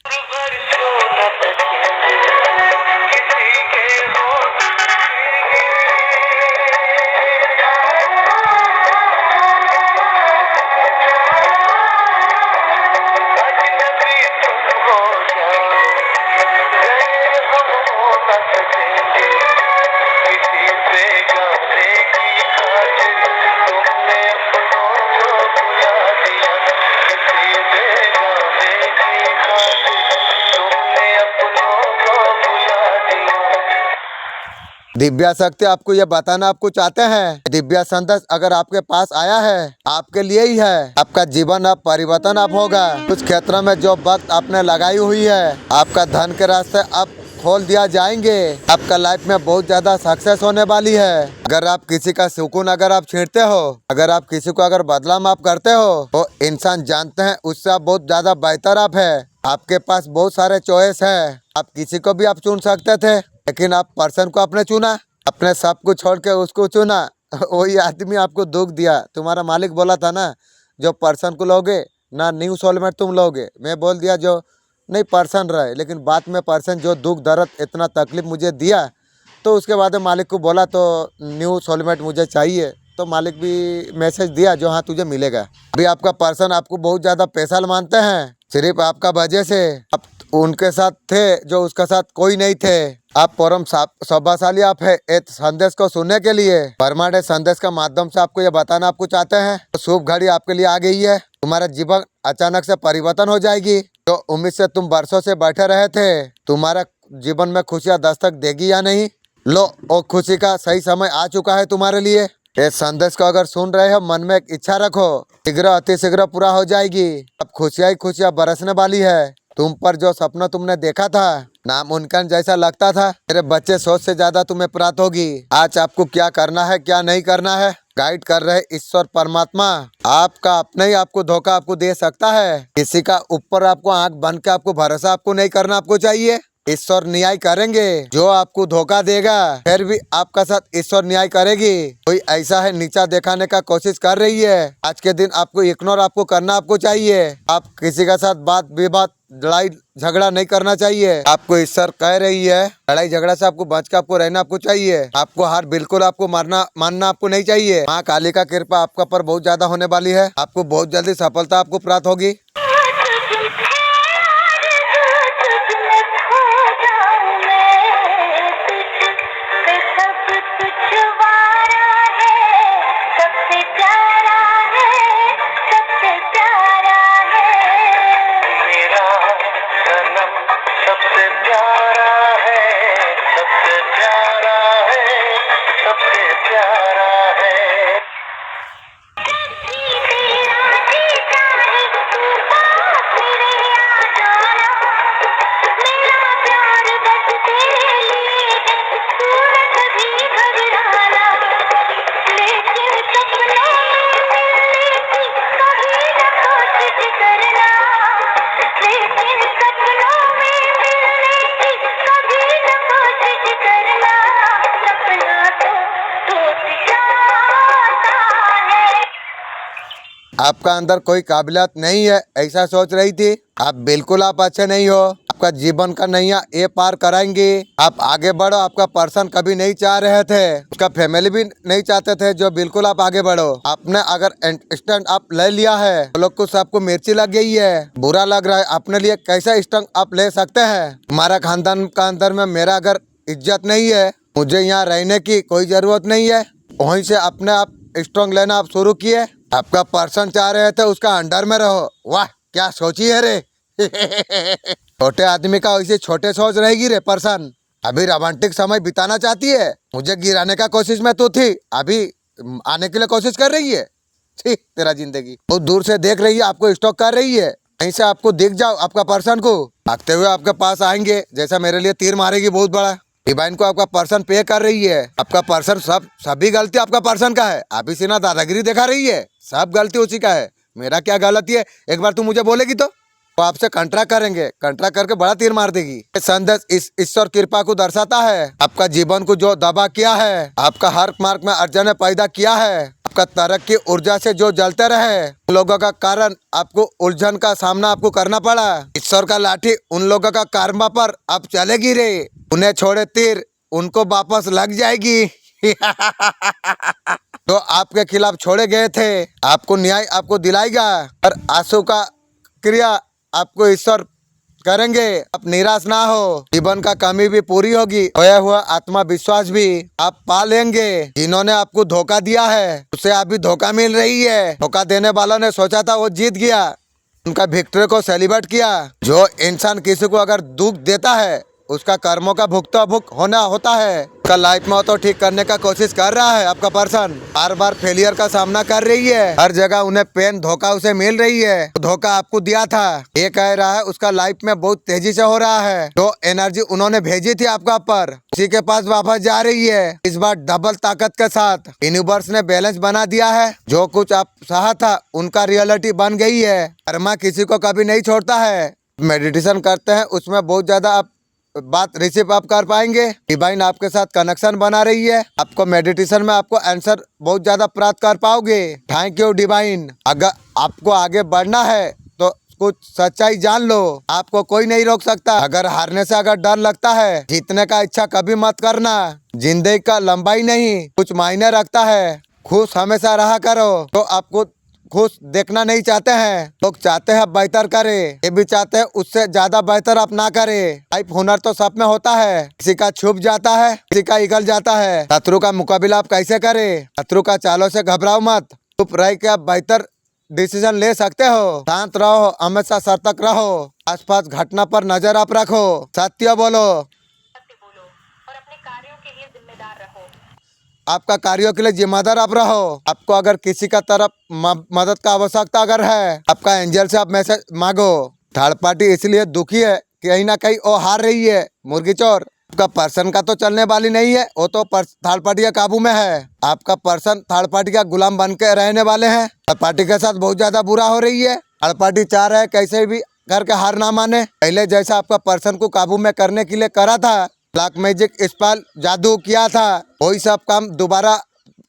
दिव्या शक्ति आपको ये बताना आपको चाहते हैं, दिव्या संदेश अगर आपके पास आया है, आपके लिए ही है। आपका जीवन अब परिवर्तन अब होगा। कुछ क्षेत्रों में जो वक्त आपने लगाई हुई है, आपका धन के रास्ते अब खोल दिया जाएंगे। आपका लाइफ में बहुत ज्यादा सक्सेस होने वाली है। अगर आप किसी का सुकून अगर आप छीनते हो, अगर आप किसी को अगर बदनाम आप करते हो, तो इंसान जानते हैं उससे आप बहुत ज्यादा बेहतर आप है। आपके पास बहुत सारे चॉइस है, आप किसी को भी आप चुन सकते थे, लेकिन आप पर्सन को आपने चुना, अपने सब कुछ छोड़ के उसको चुना। वही आदमी आपको दुख दिया। तुम्हारा मालिक बोला था ना, जो पर्सन को लोगे ना न्यू सोलमेट तुम लोगे। मैं बोल दिया जो नहीं पर्सन रहे, लेकिन बाद में पर्सन जो दुख दर्द इतना तकलीफ मुझे दिया, तो उसके बाद मालिक को बोला तो न्यू सोलमेट मुझे चाहिए। तो मालिक भी मैसेज दिया जो हाँ तुझे मिलेगा। अभी आपका पर्सन आपको बहुत ज़्यादा पैसा मानते हैं, सिर्फ आपका वजह से आप उनके साथ थे जो उसके साथ कोई नहीं थे। आप परम सौभाग्यशाली आप है इस संदेश को सुनने के लिए। ब्रह्मांड संदेश का माध्यम से आपको ये बताना आपको चाहते हैं, तो शुभ घड़ी आपके लिए आ गई है। तुम्हारा जीवन अचानक से परिवर्तन हो जाएगी। जो उम्मीद से तुम वर्षों से बैठे रहे थे, तुम्हारा जीवन में खुशियाँ दस्तक देगी या नहीं? लो, वो खुशी का सही समय आ चुका है तुम्हारे लिए। इस संदेश को अगर सुन रहे हो, मन में एक इच्छा रखो, शीघ्र अति शीघ्र पूरा हो जाएगी। अब खुशियाँ ही खुशियाँ बरसने वाली है। तुम पर जो सपना तुमने देखा था, नामुमकिन जैसा लगता था, तेरे बच्चे सोच से ज्यादा तुम्हें प्राप्त होगी। आज आपको क्या करना है क्या नहीं करना है, गाइड कर रहे ईश्वर परमात्मा। आपका अपने ही आपको धोखा आपको दे सकता है। किसी का ऊपर आपको आंख बंद के आपको भरोसा आपको नहीं करना आपको चाहिए। ईश्वर न्याय करेंगे। जो आपको धोखा देगा, फिर भी आपका साथ ईश्वर न्याय करेगी। कोई ऐसा है नीचा दिखाने का कोशिश कर रही है, आज के दिन आपको इग्नोर आपको करना आपको चाहिए। आप किसी का साथ बात विवाद लड़ाई झगड़ा नहीं करना चाहिए। आपको ईश्वर कह रही है, लड़ाई झगड़ा से आपको बच के आपको रहना आपको चाहिए। आपको हार बिल्कुल आपको मानना आपको नहीं चाहिए। माँ काली का कृपा आपका पर बहुत ज्यादा होने वाली है। आपको बहुत जल्दी सफलता आपको प्राप्त होगी। आपका अंदर कोई काबिलियत नहीं है ऐसा सोच रही थी, आप बिल्कुल आप अच्छे नहीं हो। आपका जीवन का नैया ये पार कराएंगे। आप आगे बढ़ो। आपका पर्सन कभी नहीं चाह रहे थे, उसका फैमिली भी नहीं चाहते थे जो बिल्कुल आप आगे बढ़ो। आपने अगर स्टैंड आप ले लिया है, तो लोग को सबको मिर्ची लग गई है, बुरा लग रहा है। अपने लिए कैसा स्टैंड आप ले सकते हैं? हमारा खानदान का अंदर में मेरा अगर इज्जत नहीं है, मुझे यहाँ रहने की कोई जरूरत नहीं है। वहीं से अपने आप स्ट्रॉन्ग लेना आप शुरू किए। आपका पर्सन चाह रहे थे उसका अंडर में रहो। वाह क्या सोची है रे। छोटे आदमी का वैसे छोटे सोच रहेगी रे पर्सन। अभी रोमांटिक समय बिताना चाहती है, मुझे गिराने का कोशिश में तो थी, अभी आने के लिए कोशिश कर रही है। छी तेरा जिंदगी। बहुत दूर से देख रही है, आपको स्टॉक कर रही है, कहीं से आपको दिख जाओ आपका पर्सन को भागते हुए आपके पास आएंगे, जैसा मेरे लिए तीर मारेगी बहुत बड़ा। डिवाइन को आपका पर्सन पे कर रही है, आपका पर्सन सभी गलती आपका पर्सन का है। आप ही सीना दादागिरी दिखा रही है, सब गलती उसी का है, मेरा क्या गलती है? एक बार तू मुझे बोलेगी तो आपसे कंट्रैक्ट करेंगे, कंट्रैक्ट करके बड़ा तीर मार देगी। ये संदेश इस ईश्वर कृपा को दर्शाता है। आपका जीवन को जो दबा किया है, आपका हर मार्ग में अर्जन ने पैदा किया है, आपका तरक्की ऊर्जा से जो जलते रहे, उन लोगों का कारण आपको उलझन का सामना आपको करना पड़ा। ईश्वर का लाठी उन लोगों का कर्मा पर अब चलेगी रे, उन्हें छोड़े तीर उनको वापस लग जाएगी। तो आपके खिलाफ छोड़े गए थे, आपको न्याय आपको दिलाएगा और आंसू का क्रिया आपको ईश्वर करेंगे। आप निराश ना हो, जीवन का कमी भी पूरी होगी, खोया हुआ आत्मा विश्वास भी आप पा लेंगे। जिन्होंने आपको धोखा दिया है उसे अभी धोखा मिल रही है। धोखा देने वालों ने सोचा था वो जीत गया, उनका विक्ट्री को सेलिब्रेट किया। जो इंसान किसी को अगर दुख देता है उसका कर्मों का भुगतान होना होता है। उसका लाइफ में तो ठीक करने का कोशिश कर रहा है। आपका पर्सन बार बार फेलियर का सामना कर रही है, हर जगह उन्हें पेन धोखा उसे मिल रही है। धोखा आपको दिया था, ये कह रहा है उसका लाइफ में बहुत तेजी से हो रहा है। जो एनर्जी उन्होंने भेजी थी आपका ऊपर उसी के पास वापस जा रही है, इस बार डबल ताकत के साथ। यूनिवर्स ने बैलेंस बना दिया है, जो कुछ आप चाहा था उनका रियलिटी बन गई है। कर्मा किसी को कभी नहीं छोड़ता है। मेडिटेशन करते हैं उसमें बहुत ज्यादा आप बात रिसीव आप कर पाएंगे। डिवाइन आपके साथ कनेक्शन बना रही है, आपको मेडिटेशन में आपको आंसर बहुत ज्यादा प्राप्त कर पाओगे। Thank you divine. अगर आपको आगे बढ़ना है तो कुछ सच्चाई जान लो, आपको कोई नहीं रोक सकता। अगर हारने से अगर डर लगता है, जीतने का इच्छा कभी मत करना। जिंदगी का लंबाई नहीं कुछ मायने रखता है। खुश हमेशा रहा करो। तो आपको खुश देखना नहीं चाहते हैं, लोग चाहते हैं बेहतर करे, ये भी चाहते हैं उससे ज्यादा बेहतर आप ना करे। लाइफ हुनर तो सब में होता है, किसी का छुप जाता है, किसी का निकल जाता है। शत्रु का मुकाबला आप कैसे करें? शत्रु का चालों से घबराओ मत, चुप रह के आप बेहतर डिसीजन ले सकते हो। शांत रहो, हमेशा सतर्क रहो, आसपास घटना पर नजर आप रखो, सत्य बोलो, और अपने कार्यों के लिए जिम्मेदार रहो। आपका कार्यों के लिए जिम्मेदार आप रहो। आपको अगर किसी का तरफ मदद का आवश्यकता अगर है, आपका एंजल से आप मैसेज मांगो। थर्ड पार्टी इसलिए दुखी है कहीं ना कहीं वो हार रही है। मुर्गी चोर आपका पर्सन का तो चलने वाली नहीं है, वो तो थर्ड पार्टी के काबू में है। आपका पर्सन थर्ड पार्टी का गुलाम बन के रहने वाले हैं। थर्ड पार्टी के साथ बहुत ज्यादा बुरा हो रही है। थर्ड पार्टी चाह रहा है कैसे भी करके हार ना माने। पहले जैसा आपका पर्सन को काबू में करने के लिए करा था, ब्लैक मैजिक स्पेल जादू किया था, वही सब काम दोबारा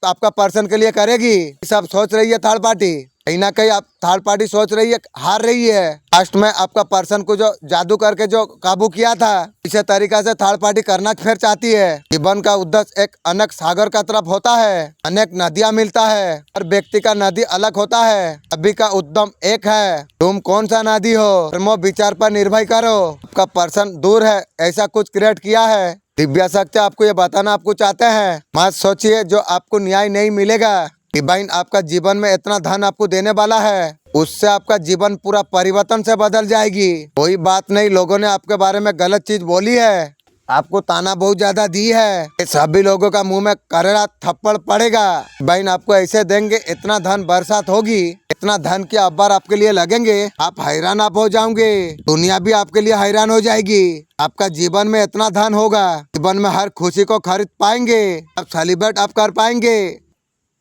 आपका पर्सन के लिए करेगी। सब सोच रही है थर्ड पार्टी, कहीं ना कहीं आप थर्ड पार्टी सोच रही है हार रही है। लास्ट में आपका पर्सन को जो जादू करके जो काबू किया था, इसी तरीका से थर्ड पार्टी करना फिर चाहती है। जीवन का उद्देश्य एक अनेक सागर का तरफ होता है, अनेक नदियां मिलता है, हर व्यक्ति का नदी अलग होता है। अभी का उद्यम एक है, तुम कौन सा नदी हो कर्मो विचार पर निर्भर करो। आपका पर्सन दूर है, ऐसा कुछ क्रिएट किया है। दिव्य शक्ति आपको ये बताना आपको चाहते हैं, मत सोचिए जो आपको न्याय नहीं मिलेगा। डिवाइन आपका जीवन में इतना धन आपको देने वाला है, उससे आपका जीवन पूरा परिवर्तन से बदल जाएगी। कोई बात नहीं, लोगों ने आपके बारे में गलत चीज बोली है, आपको ताना बहुत ज्यादा दी है, ये सभी लोगों का मुंह में करारा थप्पड़ पड़ेगा। डिवाइन आपको ऐसे देंगे, इतना धन बरसात होगी, इतना धन के अब्बार आपके लिए लगेंगे, आप हैरान आप हो जाओगे। दुनिया भी आपके लिए हैरान हो जाएगी। आपका जीवन में इतना धन होगा, जीवन में हर खुशी को खरीद पाएंगे, आप सेलिब्रेट आप कर पाएंगे।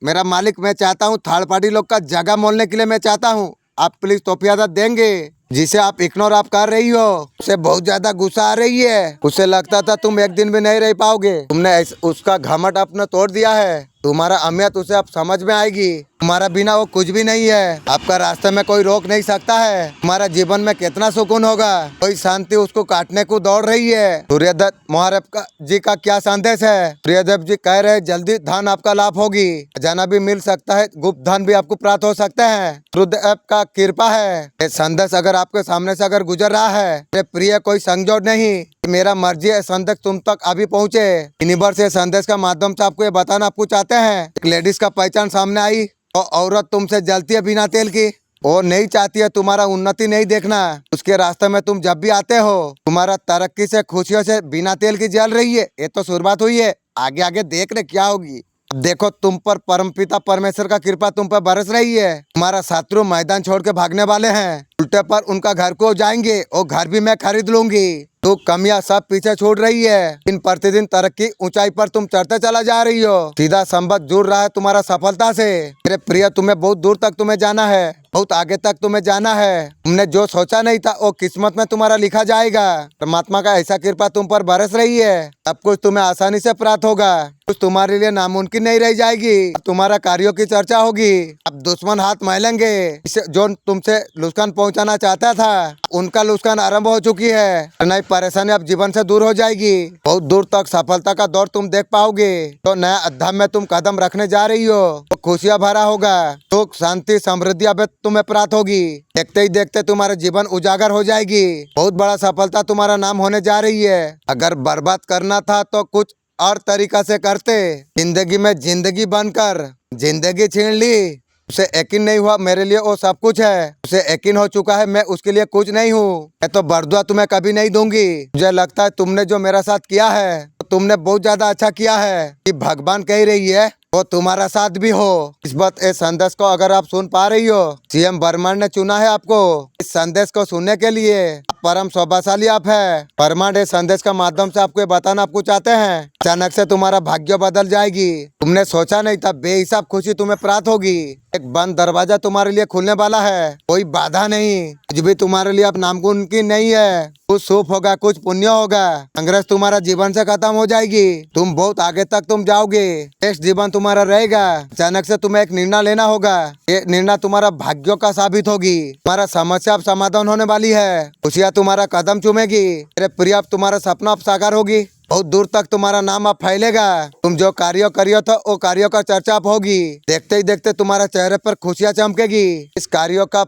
मेरा मालिक, मैं चाहता हूँ थर्ड पार्टी लोग का जगह मोलने के लिए मैं चाहता हूँ आप प्लीज तोहफियात देंगे। जिसे आप इग्नोर आप कर रही हो, उसे बहुत ज्यादा गुस्सा आ रही है। उसे लगता था तुम एक दिन भी नहीं रह पाओगे, तुमने उसका घमंड अपना तोड़ दिया है। तुम्हारा अहमियत उसे अब समझ में आएगी, तुम्हारा बिना वो कुछ भी नहीं है। आपका रास्ते में कोई रोक नहीं सकता है। तुम्हारा जीवन में कितना सुकून होगा, कोई शांति उसको काटने को दौड़ रही है। सूर्यदेव महाराज जी का क्या संदेश है? सूर्यदेव जी कह रहे हैं जल्दी धन आपका लाभ होगी, खजाना भी मिल सकता है, गुप्त धन भी आपको प्राप्त हो सकते हैं, सूर्यदेव का कृपा है। ये संदेश अगर आपके सामने से अगर गुजर रहा है, ये प्रिय कोई संजोड़ नहीं, मेरा मर्जी है संदेश तुम तक अभी पहुँचे। यूनिवर्स ये संदेश का माध्यम से आपको ये बताना आपको चाहते हैं। एक लेडीज का पहचान सामने आई, वो औरत तुमसे जलती है बिना तेल की, वो नहीं चाहती है तुम्हारा उन्नति नहीं देखना। उसके रास्ते में तुम जब भी आते हो, तुम्हारा तरक्की से खुशियों से बिना तेल की जल रही है। ये तो शुरुआत हुई है, आगे आगे देख रहे क्या होगी। देखो तुम पर परमपिता परमेश्वर का कृपा तुम पर बरस रही है। तुम्हारा शत्रु मैदान छोड़ के भागने वाले हैं, उल्टे पर उनका घर को जाएंगे और घर भी मैं खरीद लूंगी। तो कमियां सब पीछे छोड़ रही है, दिन प्रतिदिन तरक्की ऊंचाई पर तुम चढ़ते चला जा रही हो। सीधा संबंध जुड़ रहा है तुम्हारा सफलता से। मेरे प्रिय, तुम्हें बहुत दूर तक तुम्हें जाना है, बहुत आगे तक तुम्हें जाना है। तुमने जो सोचा नहीं था वो किस्मत में तुम्हारा लिखा जाएगा। परमात्मा का ऐसा कृपा तुम पर बरस रही है, सब कुछ तुम्हें आसानी से प्राप्त होगा। कुछ तुम्हारे लिए नामुमकिन नहीं रह जाएगी। अब तुम्हारा कार्यों की चर्चा होगी। अब दुश्मन हाथ महलेंगे। जो तुमसे नुकसान पहुंचाना चाहता था उनका नुकसान आरंभ हो चुकी है। नई परेशानी अब जीवन से दूर हो जाएगी। बहुत दूर तक सफलता का दौर तुम देख पाओगे। तो नया अध्याय में तुम कदम रखने जा रही हो, तो खुशियां भरा होगा। सुख शांति समृद्धि अब तुम्हें प्राप्त होगी। देखते ही देखते तुम्हारा जीवन उजागर हो जाएगी। बहुत बड़ा सफलता तुम्हारा नाम होने जा रही है। अगर बर्बाद करना था तो कुछ और तरीका से करते। जिंदगी में जिंदगी बनकर जिंदगी छीन ली। उसे यकीन नहीं हुआ मेरे लिए वो सब कुछ है। उसे यकीन हो चुका है मैं उसके लिए कुछ नहीं हूँ। मैं तो बरदुआ तुम्हें कभी नहीं दूंगी। मुझे लगता है तुमने जो मेरा साथ किया है तो तुमने बहुत ज्यादा अच्छा किया है। कि भगवान कह रही है वो तुम्हारा साथ भी हो। इस बात इस संदेश को अगर आप सुन पा रही हो, सीएम बर्मन ने चुना है आपको इस संदेश को सुनने के लिए। परम सौभाग्यशाली आप है। परमांड इस संदेश का माध्यम से आपको ये बताना आपको चाहते हैं, अचानक से तुम्हारा भाग्य बदल जाएगी। तुमने सोचा नहीं था बेहिसाब खुशी तुम्हें प्राप्त होगी। एक बंद दरवाजा तुम्हारे लिए खुलने वाला है। कोई बाधा नहीं, कुछ भी तुम्हारे लिए अब नामुमकिन नहीं है। कुछ शुभ होगा, कुछ पुण्य होगा। संघर्ष तुम्हारा जीवन से खत्म हो जाएगी। तुम बहुत आगे तक तुम जाओगे। श्रेष्ठ जीवन तुम्हारा रहेगा। अचानक से तुम्हें एक निर्णय लेना होगा। ये निर्णय तुम्हारा भाग्यों का साबित होगी। तुम्हारा समस्या अब समाधान होने वाली है। खुशियाँ तुम्हारा कदम चूमेगी। मेरे प्रिय, अब तुम्हारा सपना अब साकार होगी। बहुत दूर तक तुम्हारा नाम अब फैलेगा। तुम जो कार्य करियो था वो कार्यों का चर्चा अब होगी। देखते ही देखते तुम्हारे चेहरे पर खुशियाँ चमकेगी। इस कार्यों का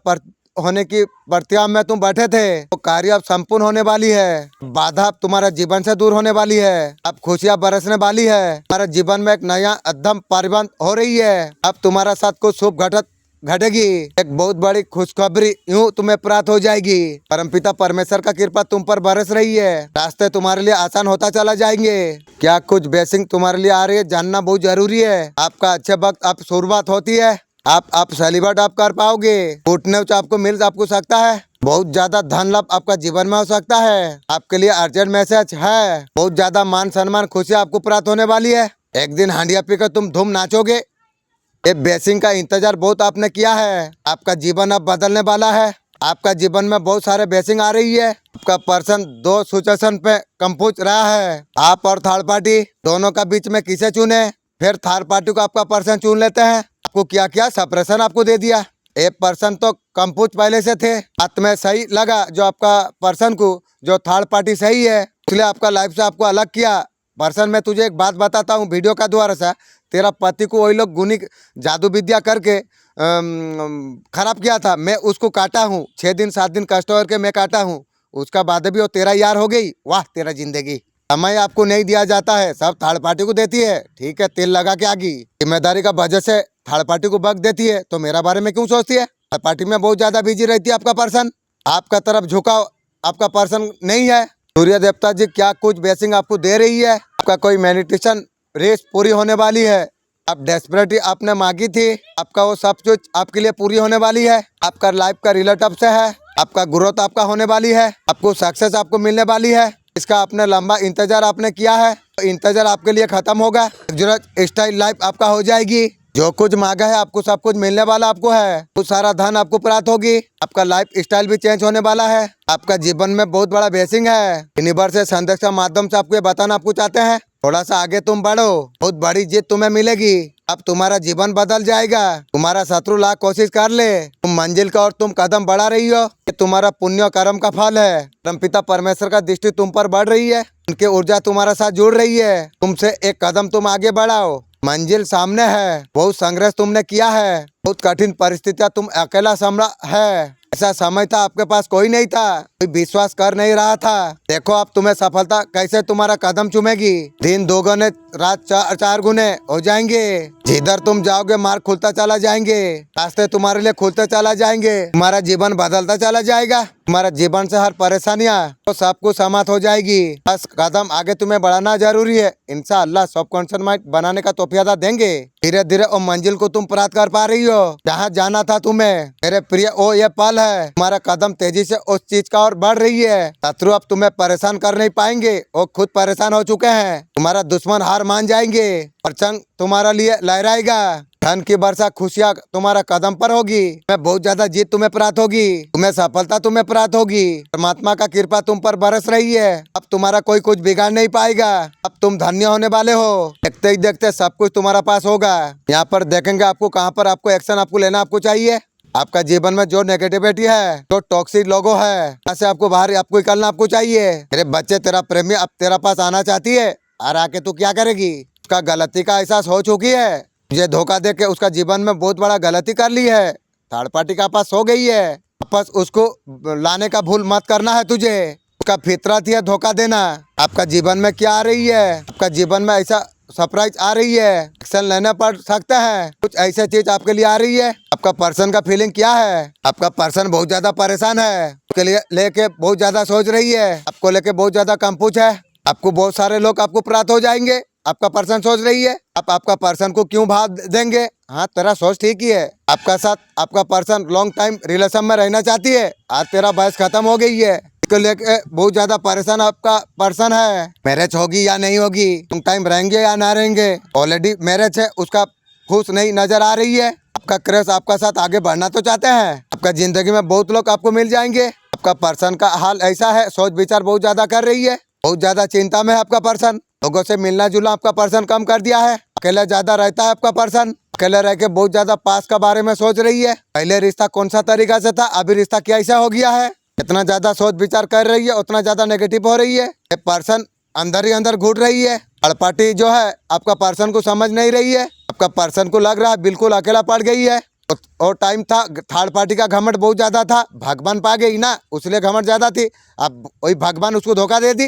होने की प्रतीक्षा में तुम बैठे थे, वो कार्य अब संपूर्ण होने वाली है। बाधा अब तुम्हारा जीवन से दूर होने वाली है। अब खुशियाँ बरसने वाली है। तुम्हारे जीवन में एक नया अध्यम परिवर्तन हो रही है। अब तुम्हारा साथ कुछ शुभ घटेगी। एक बहुत बड़ी खुशखबरी यूं तुम्हें प्राप्त हो जाएगी। परमपिता परमेश्वर का कृपा तुम पर बरस रही है। रास्ते तुम्हारे लिए आसान होता चला जाएंगे। क्या कुछ ब्लेसिंग तुम्हारे लिए आ रही है जानना बहुत जरूरी है। आपका अच्छे वक्त अब शुरुआत होती है। आप सेलिब्रेट आप कर पाओगे। उठने आपको मिल आपको सकता है। बहुत ज्यादा धन लाभ आपका जीवन में हो सकता है। आपके लिए अर्जेंट मैसेज है। बहुत ज्यादा मान सम्मान खुशी आपको प्राप्त होने वाली है। एक दिन हांडिया पीकर तुम धूम नाचोगे। ये ब्लेसिंग का इंतजार बहुत आपने किया है। आपका जीवन अब बदलने वाला है। आपका जीवन में बहुत सारे ब्लेसिंग आ रही है। आपका पर्सन दो सिचुएशन पे कंफ्यूज रहा है। आप और थर्ड पार्टी दोनों का बीच में किसे चुने। फिर थर्ड पार्टी को आपका पर्सन चुन लेते हैं। आपको क्या क्या सप्रेशन आपको दे दिया। एक पर्सन तो कंफ्यूज पहले से थे, बात में सही लगा जो आपका पर्सन को जो थर्ड पार्टी सही है, इसलिए आपका लाइफ से आपको अलग किया। पर्सन मैं तुझे एक बात बताता हूँ वीडियो का द्वारा से, तेरा पति को वही लोग गुनी जादू विद्या करके खराब किया था। मैं उसको काटा हूँ 6 दिन 7 दिन कष्ट करके मैं काटा हूँ। उसका बाद भी वो तेरा यार हो गई। वाह तेरा जिंदगी। समय आपको नहीं दिया जाता है, सब थर्ड पार्टी को देती है। ठीक है, तेल लगा के आगी। जिम्मेदारी का वजह से थर्ड पार्टी को बग देती है, तो मेरा बारे में क्यों सोचती है। थर्ड पार्टी में बहुत ज्यादा बिजी रहती है आपका पर्सन। आपका तरफ झुकाव आपका पर्सन नहीं है। सूर्य देवता जी क्या कुछ ब्लेसिंग आपको दे रही है। आपका कोई मेडिटेशन रेस पूरी होने वाली है। आप डेस्परेटली आपने मांगी थी, आपका वो सब कुछ आपके लिए पूरी होने वाली है। आपका लाइफ का रिलेट अप से है। आपका ग्रोथ आपका होने वाली है। आपको सक्सेस आपको मिलने वाली है। इसका आपने लंबा इंतजार आपने किया है, तो इंतजार आपके लिए खत्म होगा। स्टाइल लाइफ आपका हो जाएगी। जो कुछ मांगा है आपको सब कुछ मिलने वाला आपको है। बहुत सारा धन आपको प्राप्त होगी। आपका लाइफ स्टाइल भी चेंज होने वाला है। आपका जीवन में बहुत बड़ा ब्लेसिंग है। यूनिवर्स से संदेश के माध्यम से आपको ये बताना आपको चाहते हैं, थोड़ा सा आगे तुम बढ़ो, बहुत बड़ी जीत तुम्हें मिलेगी। अब तुम्हारा जीवन बदल जाएगा। तुम्हारा शत्रु लाख कोशिश कर ले, तुम मंजिल का और तुम कदम बढ़ा रही हो। ये तुम्हारा पुण्य कर्म का फल है। परमपिता परमेश्वर का दृष्टि तुम पर बढ़ रही है। उनकी ऊर्जा तुम्हारा साथ जुड़ रही है। तुमसे एक कदम तुम आगे बढ़ाओ। मंजिल सामने है। बहुत संघर्ष तुमने किया है। बहुत कठिन परिस्थितियां तुम अकेला संभला है। ऐसा समय था आपके पास कोई नहीं था, कोई विश्वास कर नहीं रहा था। देखो अब तुम्हें सफलता कैसे तुम्हारा कदम चूमेगी। दिन 2 गुने, रात 4 गुने हो जाएंगे। जिधर तुम जाओगे मार्ग खुलता चला जाएंगे, रास्ते तुम्हारे लिए खुलते चला जाएंगे, तुम्हारा जीवन बदलता चला जाएगा। तुम्हारा जीवन से हर परेशानियाँ तो सब कुछ समाप्त हो जाएगी। बस कदम आगे तुम्हें बढ़ाना जरूरी है। इंशाअल्लाह सबकॉन्शियस माइंड बनाने का तौफीक देंगे। धीरे धीरे वो मंजिल को तुम प्राप्त कर पा रही हो जहाँ जाना था तुम्हें। मेरे प्रिय ओ ये पल है, तुम्हारा कदम तेजी से उस चीज का और बढ़ रही है। शत्रु अब तुम्हें परेशान कर नहीं पाएंगे, वो खुद परेशान हो चुके हैं। तुम्हारा दुश्मन हार मान जाएंगे, प्रचंड तुम्हारा लिए लहराएगा। धन की वर्षा खुशियाँ तुम्हारा कदम पर होगी। तुम्हें बहुत ज्यादा जीत तुम्हें प्राप्त होगी, तुम्हें सफलता तुम्हें प्राप्त होगी। परमात्मा का कृपा तुम पर बरस रही है। अब तुम्हारा कोई कुछ बिगाड़ नहीं पाएगा। अब तुम धन्य होने वाले हो। देखते ही देखते सब कुछ तुम्हारा पास होगा। यहाँ पर देखेंगे आपको कहाँ पर आपको एक्शन आपको लेना आपको चाहिए। आपका जीवन में जो नेगेटिविटी है, जो टॉक्सिक लोगो है, यहाँ से आपको बाहर आपको निकलना आपको चाहिए। तेरे बच्चे तेरा प्रेमी अब तेरा पास आना चाहती है, और आके तू क्या करेगी। उसका गलती का एहसास हो चुकी है। तुझे धोखा दे के उसका जीवन में बहुत बड़ा गलती कर ली है। थर्ड पार्टी का पास हो गई है। वापस उसको लाने का भूल मत करना है तुझे। उसका फितरत ही है धोखा देना। आपका जीवन में क्या आ रही है, आपका जीवन में ऐसा सरप्राइज आ रही है, एक्शन लेना पड़ सकता है। कुछ ऐसी चीज आपके लिए आ रही है। आपका पर्सन का फीलिंग क्या है। आपका पर्सन बहुत ज्यादा परेशान है, उसके लिए लेके बहुत ज्यादा सोच रही है, आपको लेके बहुत ज्यादा कंफ्यूज है। आपको बहुत सारे लोग आपको प्राप्त हो जाएंगे, आपका पर्सन सोच रही है। आप आपका पर्सन को क्यों भाव देंगे। हाँ तेरा सोच ठीक ही है। आपका साथ आपका पर्सन लॉन्ग टाइम रिलेशन में रहना चाहती है। आज तेरा बहस खत्म हो गई है, इसको लेके बहुत ज्यादा परेशान आपका पर्सन है। मैरिज होगी या नहीं होगी, तुम टाइम रहेंगे या ना रहेंगे। ऑलरेडी मैरिज है, उसका खुश नहीं नजर आ रही है। आपका क्रश आपका साथ आगे बढ़ना तो चाहते हैं। आपका जिंदगी में बहुत लोग आपको मिल जाएंगे। आपका पर्सन का हाल ऐसा है, सोच विचार बहुत ज्यादा कर रही है, बहुत ज्यादा चिंता में है आपका पर्सन। लोगों से मिलना जुलना आपका पर्सन कम कर दिया है। अकेला ज्यादा रहता है आपका पर्सन। अकेले रह के बहुत ज्यादा पास का बारे में सोच रही है। पहले रिश्ता कौन सा तरीका से था, अभी रिश्ता क्या ऐसा हो गया है। जितना ज्यादा सोच विचार कर रही है उतना ज्यादा नेगेटिव हो रही है। ये पर्सन अंदर ही अंदर घुट रही है। थर्ड पार्टी जो है आपका पर्सन को समझ नहीं रही है। आपका पर्सन को लग रहा है बिल्कुल अकेला पड़ गई है। और टाइम था थर्ड पार्टी का घमंड बहुत ज्यादा था, भगवान पा गई ना, उसलिए घमंड ज्यादा थी। अब वही भगवान उसको धोखा दे दी,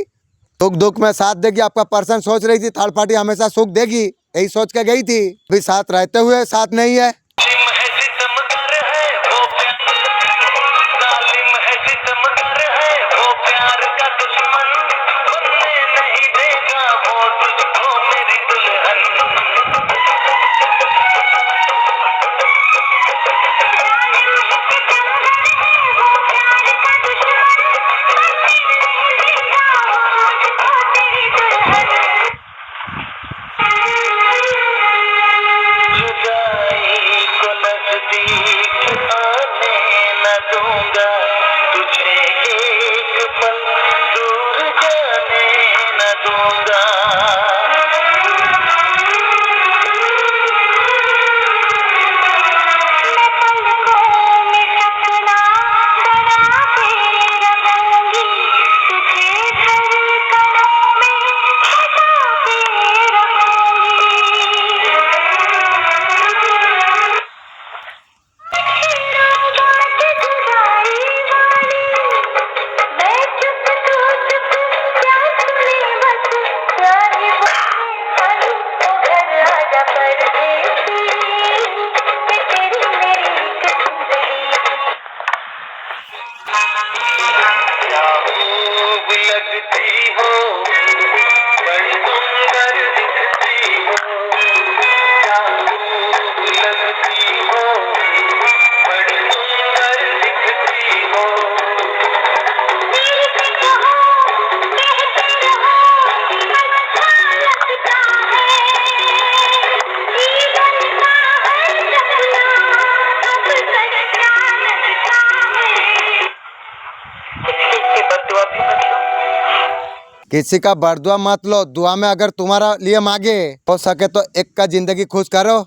सुख दुख में साथ देगी। आपका पर्सन सोच रही थी थर्ड पार्टी हमेशा सुख देगी, यही सोच के गई थी। अभी साथ रहते हुए साथ नहीं है। किसी का बरदुआ मत लो, दुआ में अगर तुम्हारा लिए मांगे हो सके तो एक का जिंदगी खुश करो।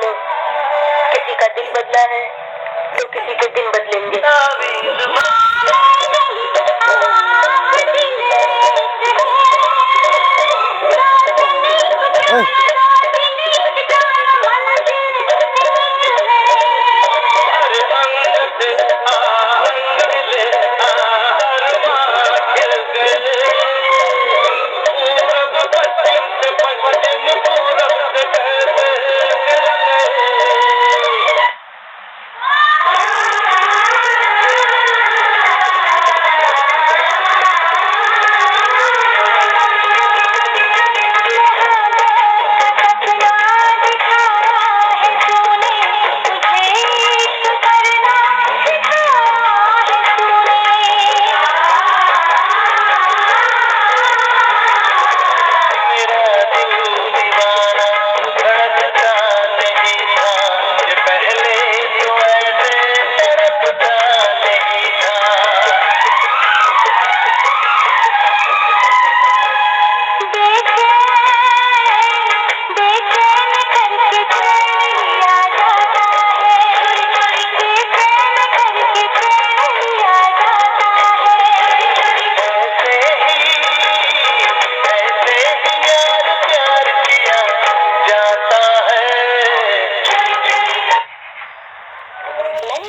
लो, किसी का दिल बदला है तो किसी के दिन बदलेंगे।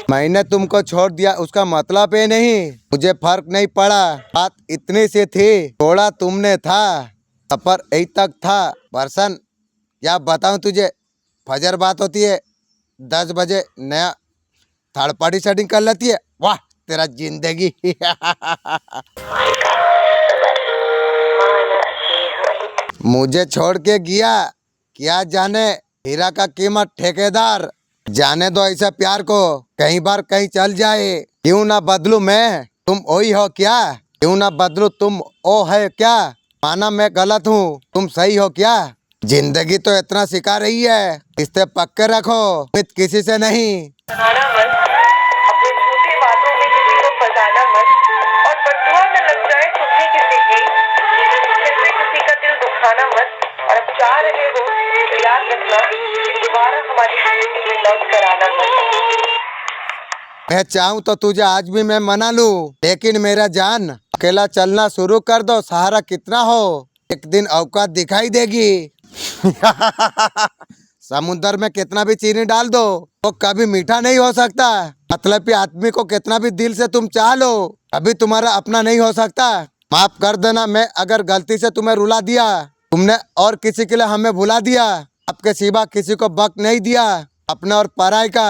मैंने तुमको छोड़ दिया उसका मतलब ये नहीं, मुझे फर्क नहीं पड़ा। बात इतनी सी थी, थोड़ा तुमने था, सफर यही तक था। बरसन क्या बताऊं तुझे, फजर बात होती है 10 बजे नया थर्ड पार्टी सेटिंग कर लेती है। वाह तेरा जिंदगी। मुझे छोड़ के गया, क्या जाने हीरा का कीमत ठेकेदार। जाने दो ऐसा प्यार को, कहीं बार कहीं चल जाए। क्यों ना बदलू मैं, तुम वही हो क्या? क्यों ना बदलू, तुम ओ है क्या? माना मैं गलत हूँ, तुम सही हो क्या? जिंदगी तो इतना सिखा रही है, रिश्ते पक्के रखो, उम्मीद किसी से नहीं। अपनी छोटी बातों में किसी को फंसाना मत, और बदुआ न लग जाए तुम्हें किसी की, फिर से किसी का दिल दुखाना मत। और अब जा रहे हो तो याद रखना कि दोबारा हमारी जिंदगी में लौट कर आना मत। मैं चाहूँ तो तुझे आज भी मैं मना लूं, लेकिन मेरा जान अकेला चलना शुरू कर दो, सहारा कितना हो, एक दिन औकात दिखाई देगी। समुद्र में कितना भी चीनी डाल दो वो कभी मीठा नहीं हो सकता। मतलब कि आदमी को कितना भी दिल से तुम चाह लो, कभी तुम्हारा अपना नहीं हो सकता। माफ कर देना, मैं अगर गलती से तुम्हें रुला दिया, तुमने और किसी के लिए हमें भुला दिया, आपके सिवा किसी को वक्त नहीं दिया, अपने और पराई का।